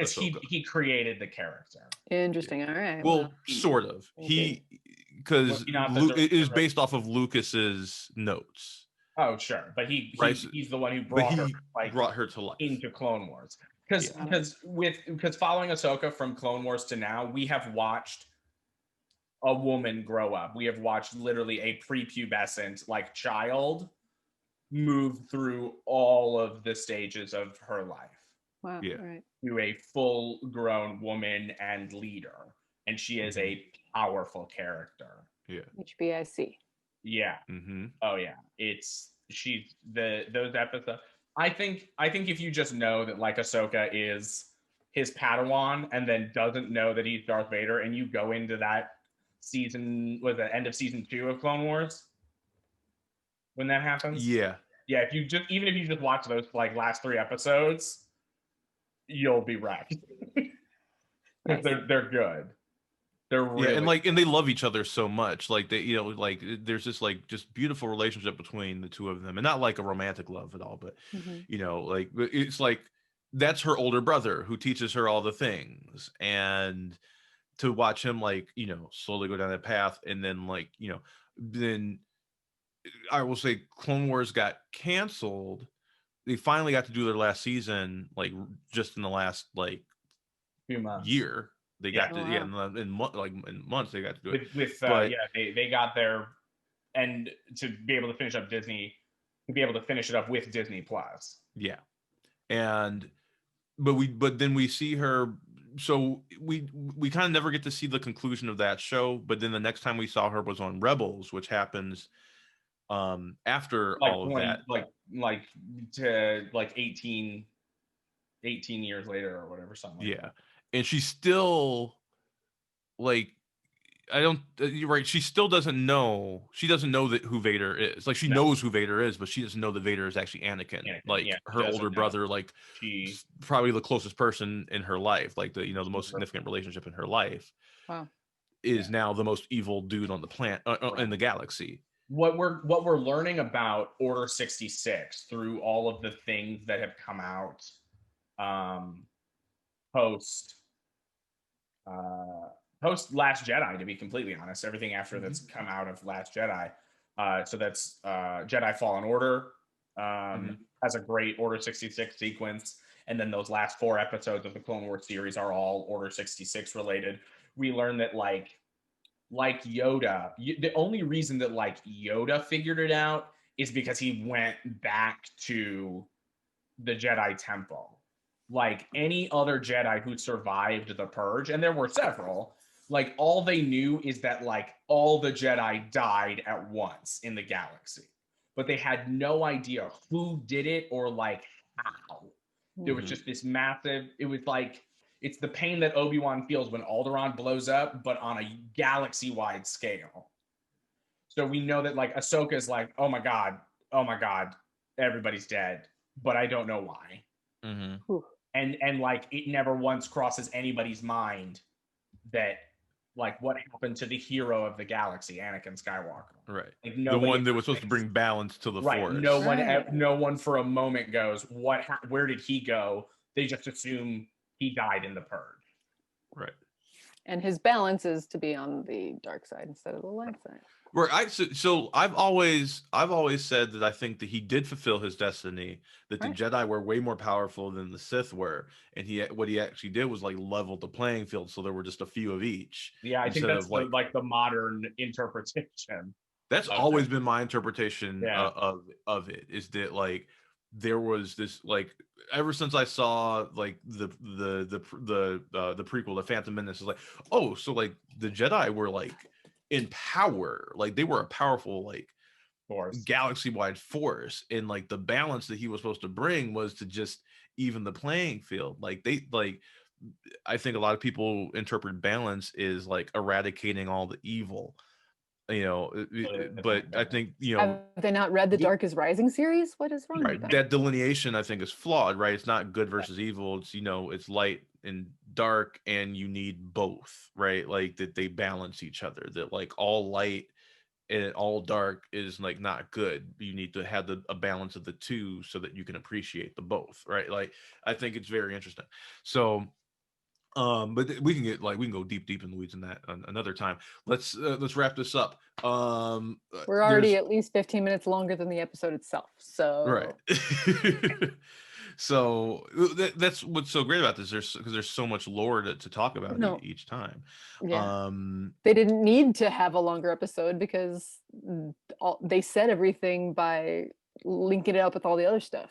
Ahsoka. He created the character. Interesting. All right. Well, sort of. Because it is based off of Lucas's notes. Oh, sure, but he's the one who brought her to life into Clone Wars. Because following Ahsoka from Clone Wars to now, we have watched a woman grow up. We have watched literally a prepubescent child move through all of the stages of her life. Wow. Yeah. Right. To a full-grown woman and leader, and she is a powerful character. Yeah. HBIC. Yeah. Mm-hmm. Oh yeah. Those episodes. I think if you just know that Ahsoka is his Padawan and then doesn't know that he's Darth Vader, and you go into that season, was the end of season 2 of Clone Wars when that happens. Yeah. Yeah. If you just watch those last 3 episodes, you'll be wrecked. They're good. They're really and they love each other so much. There's this just beautiful relationship between the two of them, and not like a romantic love at all, but it's that's her older brother who teaches her all the things, and to watch him slowly go down that path, and then then I will say Clone Wars got canceled. They finally got to do their last season just in the last few months. Year. They got to in months they got to do it they got there, and to be able to finish up it up with Disney Plus. Yeah. And but then we see her, so we kind of never get to see the conclusion of that show, but then the next time we saw her was on Rebels, which happens after all of that, 18 years later or whatever, something like that. And she's still you're right, she still doesn't know that who Vader is. She knows who Vader is, but she doesn't know that Vader is actually Anakin. Her older brother, she's probably the closest person in her life, the most significant relationship in her life. Wow. Is now the most evil dude on the planet, in the galaxy. What we're learning about Order 66 through all of the things that have come out post Last Jedi, to be completely honest. Everything after that's come out of Last Jedi. So that's Jedi Fallen Order has a great Order 66 sequence. And then those last 4 episodes of the Clone Wars series are all Order 66 related. We learn that like Yoda, the only reason that Yoda figured it out is because he went back to the Jedi Temple. Any other Jedi who survived the Purge, and there were several, all they knew is that all the Jedi died at once in the galaxy, but they had no idea who did it or how. There was just this massive, it was it's the pain that Obi-Wan feels when Alderaan blows up, but on a galaxy-wide scale. So we know that Ahsoka is oh my god, everybody's dead, but I don't know why. Mm-hmm. And it never once crosses anybody's mind that what happened to the hero of the galaxy, Anakin Skywalker. Right. The one that was supposed to bring balance to the Force. No one for a moment goes, where did he go? They just assume he died in the Purge. Right. And his balance is to be on the dark side instead of the light side. Where so I've always said that I think that he did fulfill his destiny, that the Jedi were way more powerful than the Sith were, and what he actually did was like leveled the playing field, so there were just a few of each. Yeah, I think that's the modern interpretation. That's always been my interpretation of it, is that like there was this, like, ever since I saw like the prequel, The Phantom Menace, is like, oh, so like the Jedi were like in power, like they were a powerful like force, galaxy-wide force, and like the balance that he was supposed to bring was to just even the playing field. Like I think a lot of people interpret balance is like eradicating all the evil, but I think, have they not read the Dark is Rising series? What is wrong with them? That delineation, I think, is flawed, right? It's not good versus evil. It's, it's light and dark, and you need both, right? Like that they balance each other, that like all light and all dark is like not good. You need to have a balance of the two so that you can appreciate the both, right? Like I think it's very interesting. So but we can go deep in the weeds in that another time. Let's wrap this up. We're already at least 15 minutes longer than the episode itself, so right. So that's what's so great about this, because there's so much lore to talk about each time. They didn't need to have a longer episode because they said everything by linking it up with all the other stuff.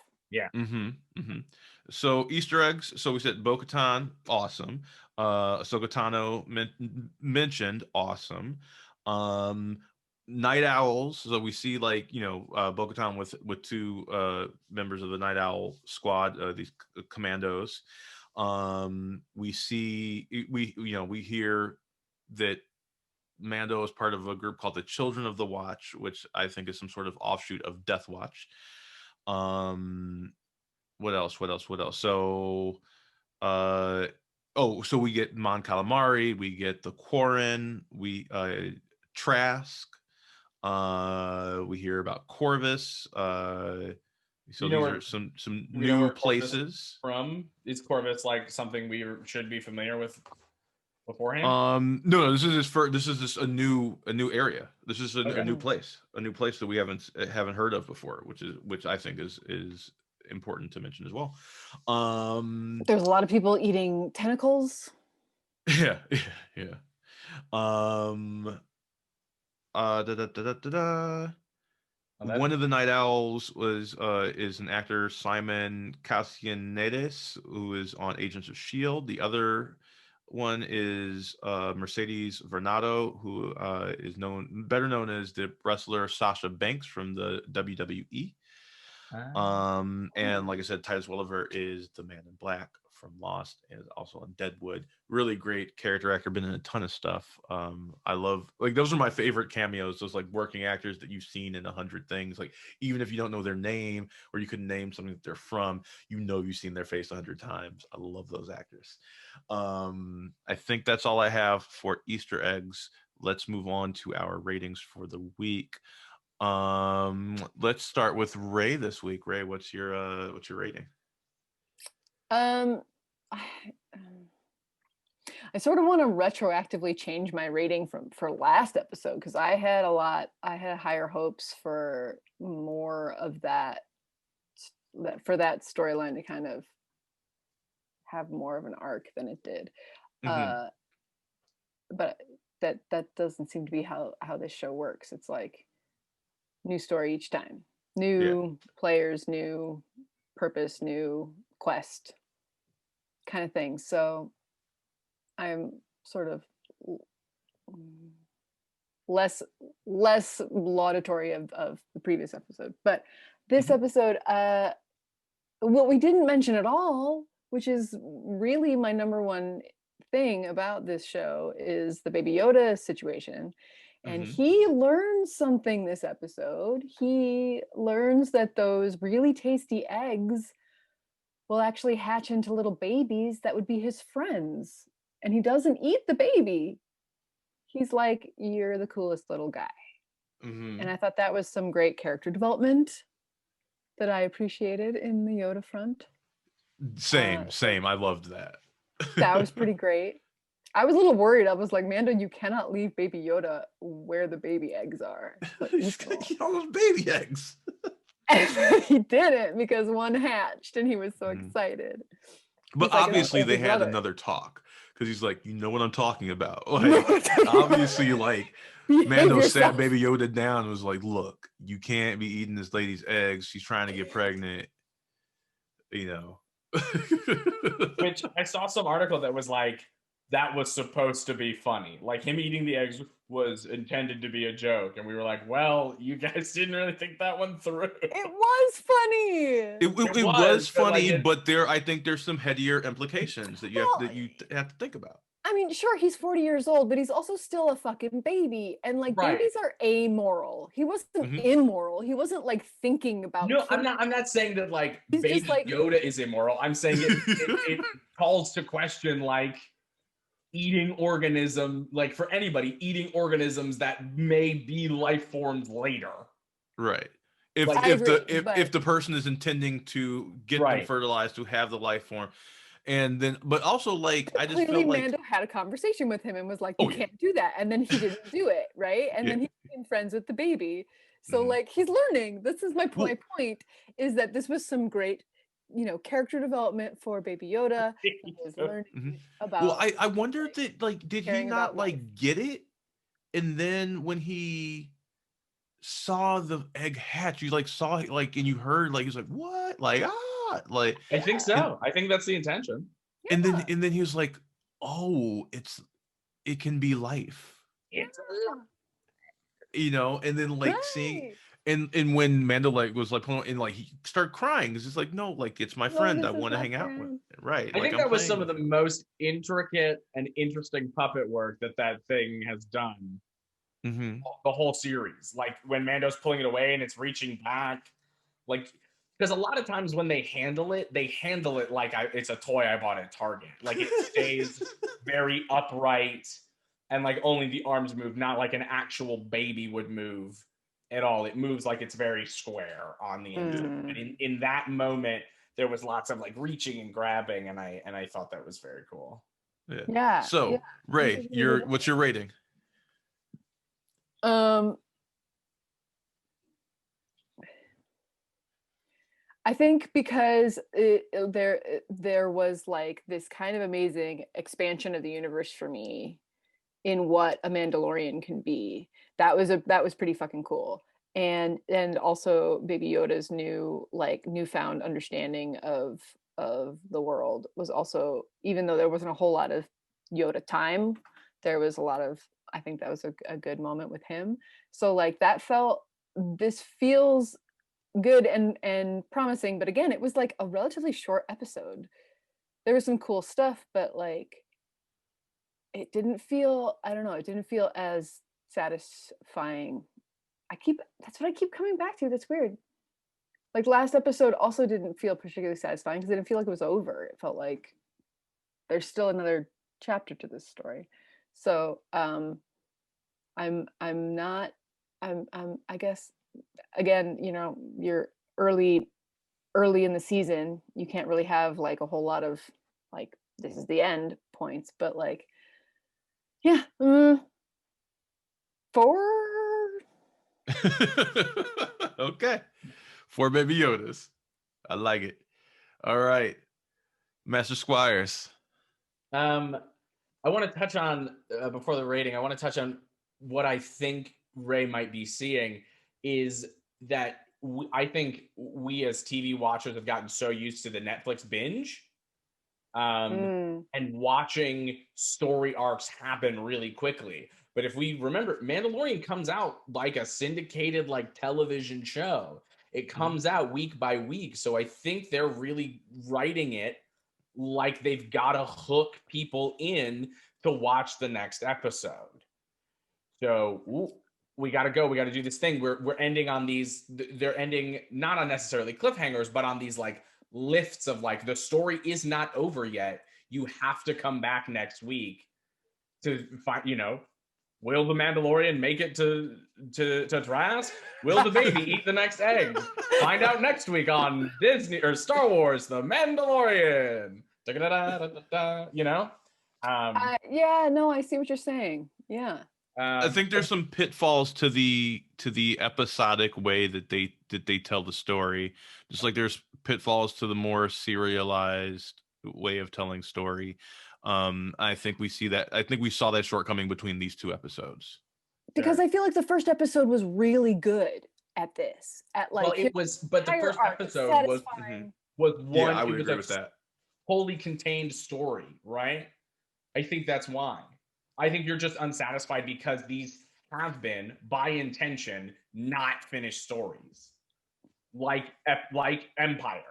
So Easter eggs. So we said Bo-Katan, awesome. Ahsoka Tano mentioned, awesome. Night Owls. So we see like Bo-Katan with two members of the Night Owl squad, these commandos. We hear that Mando is part of a group called the Children of the Watch, which I think is some sort of offshoot of Death Watch. What else? So, so we get Mon Calamari, we get the Quarren, Trask, we hear about Corvus. So these are some new places. Is Corvus like something we should be familiar with beforehand? No, this is just a new area. This is a new place that we haven't heard of before, which I think is important to mention as well. There's a lot of people eating tentacles. Yeah. One of the Night Owls is an actor, Simon Kassianides, who is on Agents of S.H.I.E.L.D. The other one is Mercedes Varnado, who is better known as the wrestler Sasha Banks from the WWE. And like I said, Titus Welliver is the Man in Black from Lost, and also on Deadwood. Really great character actor, been in a ton of stuff. I love, like, those are my favorite cameos, those like working actors that you've seen in 100 things. Like, even if you don't know their name or you couldn't name something that they're from, you've seen their face 100 times. I love those actors. I think that's all I have for Easter eggs. Let's move on to our ratings for the week. Let's start with Ray this week. Ray, what's your rating? I sort of want to retroactively change my rating for last episode, because I had higher hopes for more of that for that storyline to kind of have more of an arc than it did. But that doesn't seem to be how this show works. It's like new story each time, new players, new purpose, new quest kind of thing. So I'm sort of less laudatory of the previous episode. But this episode, what we didn't mention at all, which is really my number one thing about this show, is the Baby Yoda situation. And he learns something this episode. He learns that those really tasty eggs will actually hatch into little babies that would be his friends. And he doesn't eat the baby. He's like, you're the coolest little guy. And I thought that was some great character development that I appreciated in the Yoda front. Same. I loved that. That was pretty great. I was a little worried. I was like, Mando, you cannot leave Baby Yoda where the baby eggs are. He's gonna get all those baby eggs. And he didn't because one hatched and he was so excited. But like, obviously they had another talk because he's like, you know what I'm talking about. Like, obviously, like, Mando sat Baby Yoda down and was like, look, you can't be eating this lady's eggs. She's trying to get pregnant. You know. Which I saw some article that was like, that was supposed to be funny. Like him eating the eggs was intended to be a joke. And we were like, well, you guys didn't really think that one through. It was funny. It was funny, but I think there's some headier implications that you have to think about. I mean, sure, he's 40 years old, but he's also still a fucking baby. And like babies are amoral. He wasn't immoral. He wasn't like thinking about I'm not saying that like Baby Yoda is immoral. I'm saying it calls to question like eating organism, like for anybody, eating organisms that may be life forms later. Right. If the person is intending to get them fertilized to have the life form. And then, but also, like, I just feel like Mando had a conversation with him and was like, "You can't do that," and then he didn't do it, right? And then he became friends with the baby. So, like, he's learning. This is my point. My point is that this was some great, character development for Baby Yoda. He was learning about. Well, I wonder that, like, did he not like get it? And then when he saw the egg hatch, you like saw it, like, and you heard, like, he's like, "What?" Like, like I think so. I think that's the intention. And then he was like, "Oh, it can be life." Yeah. And then like seeing and when Mando like was like and like he started crying because it's like, no, like it's my friend. I want to hang out with. Right. I think that was some of the most intricate and interesting puppet work that thing has done. The whole series, like when Mando's pulling it away and it's reaching back, like. Because a lot of times when they handle it like it's a toy I bought at Target. Like it stays very upright and like only the arms move, not like an actual baby would move at all. It moves like it's very square on the end. And in that moment, there was lots of like reaching and grabbing, and I thought that was very cool. Yeah. So Ray, what's your rating? I think because there was like this kind of amazing expansion of the universe for me in what a Mandalorian can be. That was pretty fucking cool. And also Baby Yoda's newfound understanding of the world was also, even though there wasn't a whole lot of Yoda time, there was a lot of, I think that was a good moment with him. So like this feels good and promising, but again, it was like a relatively short episode. There was some cool stuff, but like it didn't feel as satisfying. That's what I keep coming back to. That's weird. Like last episode also didn't feel particularly satisfying because it didn't feel like it was over. It felt like there's still another chapter to this story. So I guess, again, you're early in the season, you can't really have like a whole lot of like this is the end points, but like 4. Okay, 4 Baby Yodas. I like it. All right, Master Squires. I want to touch on before the rating. I want to touch on what I think Ray might be seeing is that I think we as TV watchers have gotten so used to the Netflix binge and watching story arcs happen really quickly. But if we remember, Mandalorian comes out like a syndicated like television show. It comes out week by week. So I think they're really writing it like they've got to hook people in to watch the next episode. So we got to go. We got to do this thing. We're ending on these. They're ending not on necessarily cliffhangers, but on these like lifts of like the story is not over yet. You have to come back next week to find. Will the Mandalorian make it to Trask? Will the baby eat the next egg? Find out next week on Disney or Star Wars: The Mandalorian. Yeah, no, I see what you're saying. Yeah. I think there's some pitfalls to the episodic way that they tell the story. Just like there's pitfalls to the more serialized way of telling story. I think we see that. I think we saw that shortcoming between these two episodes. Because I feel like the first episode was really good at this. At like, well, it was, but the first episode was one. Yeah, I would it was agree with that. Wholly contained story, right? I think that's why. I think you're just unsatisfied because these have been, by intention, not finished stories, like Empire.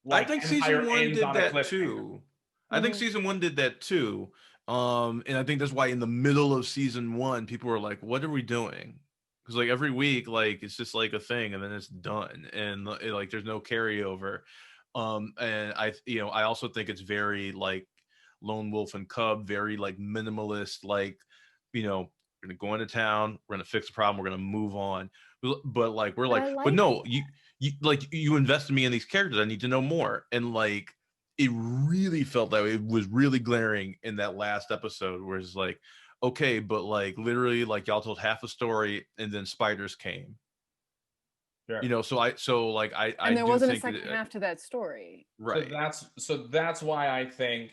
I think season one did that too. I think Mhm. season one did that too. And I think that's why in the middle of season one, people were like, "What are we doing?" Because like every week, like it's just like a thing, and then it's done, and like there's no carryover. And I also think it's very like Lone Wolf and Cub, very like minimalist, like, we're gonna go into town, we're gonna fix the problem, we're gonna move on. But like we're like, but no, you invested me in these characters, I need to know more. And like it really felt that way. It was really glaring in that last episode where it's like, okay, but like literally like y'all told half a story and then spiders came. Sure. And there wasn't a second half to that story. Right. So that's why I think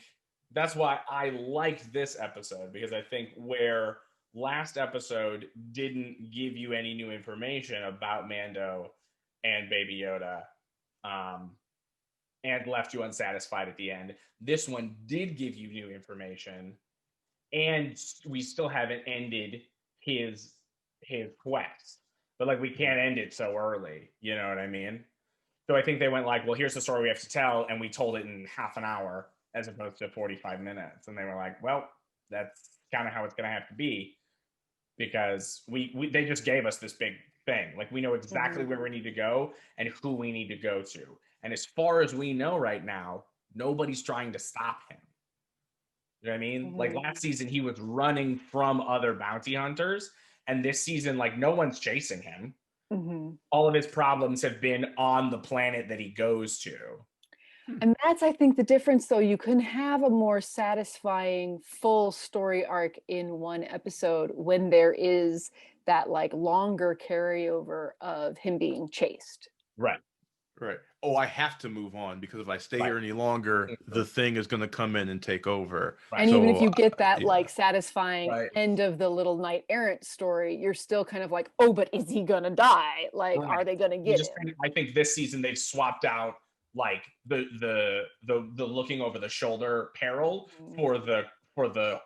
that's why I like this episode, because I think where last episode didn't give you any new information about Mando and Baby Yoda, and left you unsatisfied at the end, this one did give you new information, and we still haven't ended his quest. But like we can't end it so early, you know what I mean? So I think they went like, well, here's the story we have to tell, and we told it in half an hour as opposed to 45 minutes. And they were like, well, that's kind of how it's going to have to be, because they just gave us this big thing. Like we know exactly where we need to go and who we need to go to. And as far as we know right now, nobody's trying to stop him. You know what I mean? Like last season, he was running from other bounty hunters. And this season, like no one's chasing him. All of his problems have been on the planet that he goes to. And that's, I think, the difference, though. You can have a more satisfying full story arc in one episode when there is that like longer carryover of him being chased. Right. Oh, I have to move on because if I stay here any longer, the thing is going to come in and take over. Right. And even if you get that like satisfying end of the little knight errant story, you're still kind of like, oh, but is he going to die? Like, are they going to get him? I think this season they've swapped out like the looking over the shoulder peril for the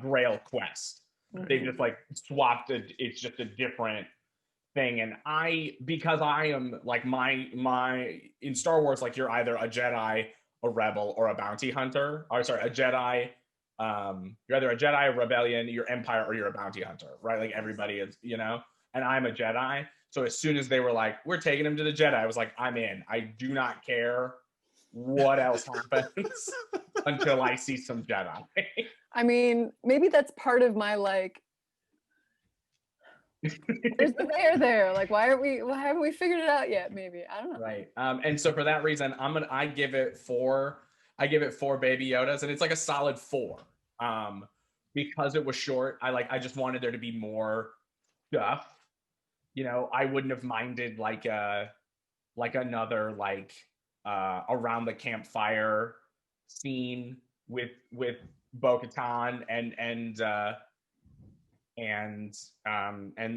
Grail quest. They just like swapped it. It's just a different thing. And because I am like my in Star Wars, like you're either a Jedi, a rebel, or a bounty hunter. Or sorry, a Jedi. You're either a Jedi, a rebellion, you're Empire, or you're a bounty hunter, right? Like everybody is, and I'm a Jedi. So as soon as they were like, we're taking him to the Jedi, I was like, I'm in. I do not care what else happens until I see some Jedi. I mean, maybe that's part of my like, there's the there. Like, why haven't we figured it out yet? Maybe. I don't know. Right. And so for that reason, I give it 4 Baby Yodas, and it's like a solid 4. Because it was short, I just wanted there to be more stuff. I wouldn't have minded like another like around the campfire scene with Bo-Katan and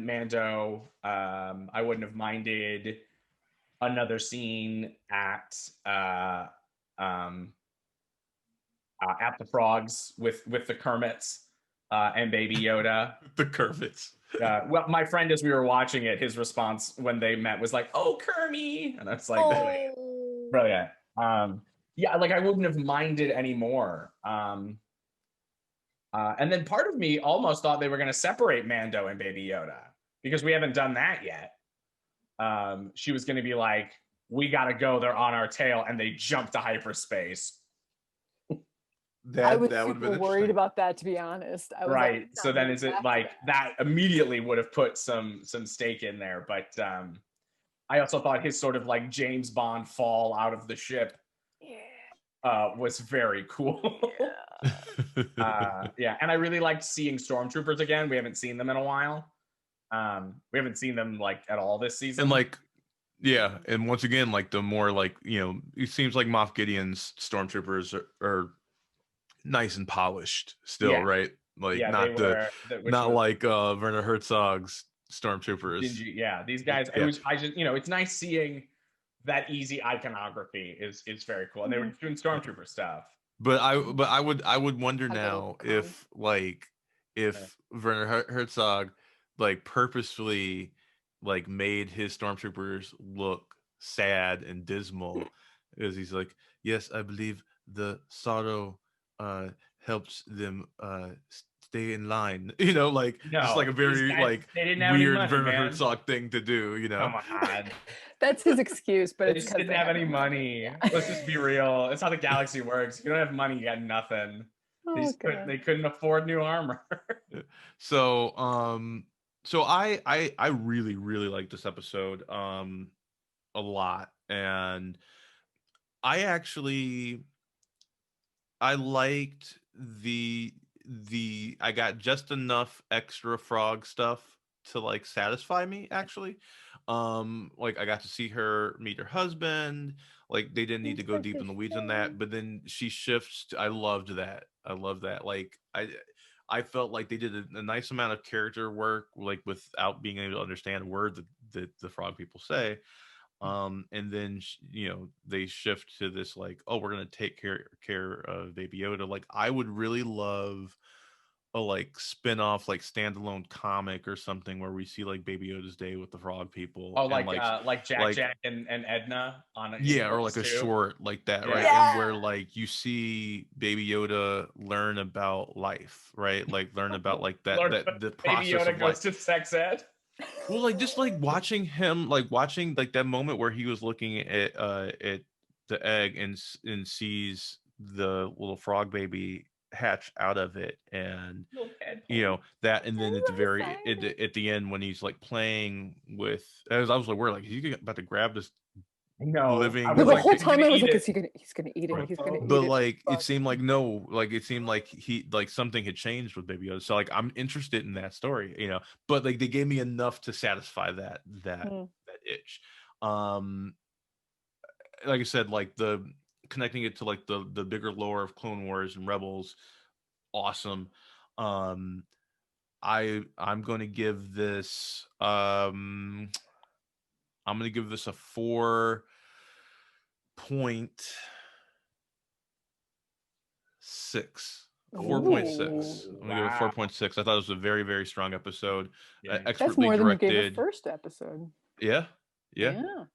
Mando. I wouldn't have minded another scene at the frogs with the Kermits and Baby Yoda. The Kermits. Well, my friend, as we were watching it, his response when they met was like, "Oh, Kermie," and I was like, "Brilliant." Yeah, like I wouldn't have minded anymore. And then part of me almost thought they were going to separate Mando and Baby Yoda, because we haven't done that yet. She was going to be like, "We got to go. They're on our tail," and they jump to hyperspace. I was super worried about that, to be honest. I was right. Like, so then is it like that immediately would have put some stake in there. But I also thought his sort of like James Bond fall out of the ship was very cool. Yeah. Yeah, and I really liked seeing stormtroopers again. We haven't seen them in a while. We haven't seen them like at all this season. And like, yeah, and once again, like the more like, you know, it seems like Moff Gideon's stormtroopers are nice and polished still, Yeah. right? Like Yeah, not they were. not like Werner Herzog's stormtroopers. Yeah, these guys. Yeah. I just, it's nice seeing that easy iconography is very cool, and they were doing stormtrooper stuff. But I would wonder A now little if Werner Herzog like purposefully like made his stormtroopers look sad and dismal, because he's like, yes, I believe the sorrow helps them stay in line, you know, like just like a very like weird Werner Herzog thing to do, you know. Come on. That's his excuse, but They it's just didn't have any money. Let's just be real. It's how the galaxy works. If you don't have money, you got nothing. They couldn't afford new armor. So I really like this episode a lot, and I liked I got just enough extra frog stuff to like satisfy me, actually. Like I got to see her meet her husband. Like they didn't need to go deep in the weeds on that, but then she shifts I loved that. I love that. Like I felt like they did a nice amount of character work, like without being able to understand a word that the frog people say. And then they shift to this like, oh, we're gonna take care of Baby Yoda. Like I would really love a like spin-off like standalone comic or something where we see like Baby Yoda's day with the frog people. Oh, like Jack and Edna on a or like a short like that, right? Yeah. And where like you see Baby Yoda learn about life, right? Like learn about like the process Baby Yoda of goes life. to sex ed. Well, like just like watching him, like watching like that moment where he was looking at the egg and sees the little frog baby hatch out of it, and that, and then at the very at the end when he's like playing with, as I was like, we're like, he's about to grab this living. The whole time I was like, he's gonna eat it. Right. He's gonna eat it. But like it seemed like no, like it seemed like he like something had changed with Baby Yoda. So like I'm interested in that story, But like they gave me enough to satisfy that itch. Like I said, like the connecting it to like the bigger lore of Clone Wars and Rebels, awesome. I'm going to give this a 4.6. I'm gonna give it 4.6. I thought it was a very, very strong episode. That's more than you gave the first episode. Yeah.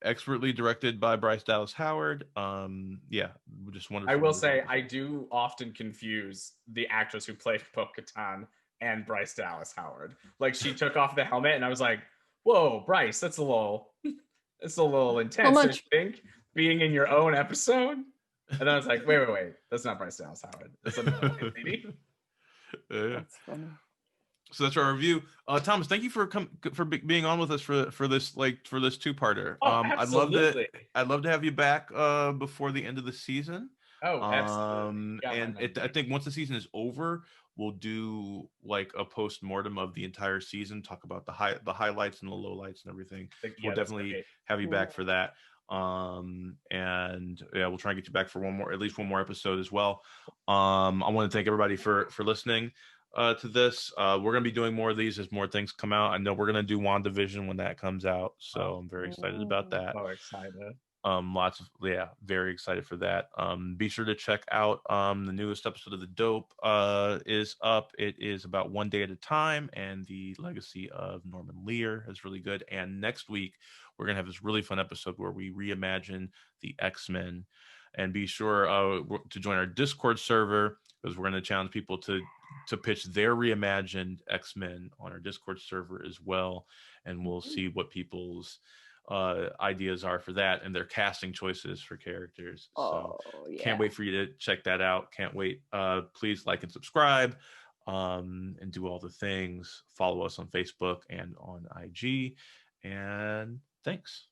Expertly directed by Bryce Dallas Howard. Just wonderful. I will say I do often confuse the actress who played Bo-Katan and Bryce Dallas Howard. Like she took off the helmet and I was like, whoa, Bryce, that's a little intense, don't you think? Being in your own episode. And then I was like, wait, that's not Bryce Dallas Howard. That's another lady. That's funny. So that's our review. Thomas, thank you for being on with us for this two-parter. Absolutely. I'd love to have you back before the end of the season. Oh, absolutely. I think once the season is over, we'll do like a post-mortem of the entire season, talk about the highlights and the lowlights and everything. We'll definitely have you back for that. We'll try and get you back for at least one more episode as well. I want to thank everybody for listening to this. We're going to be doing more of these as more things come out. I know we're going to do WandaVision when that comes out, so I'm very excited about that. So excited. Very excited for that. Be sure to check out the newest episode of The Dope is up. It is about One Day at a Time and the legacy of Norman Lear is really good. And next week we're gonna have this really fun episode where we reimagine the X-Men. And be sure to join our Discord server, because we're going to challenge people to pitch their reimagined X-Men on our Discord server as well, and we'll see what people's ideas are for that and their casting choices for characters. Can't wait for you to check that out. Can't wait. Please like and subscribe, and do all the things. Follow us on Facebook and on IG, and thanks.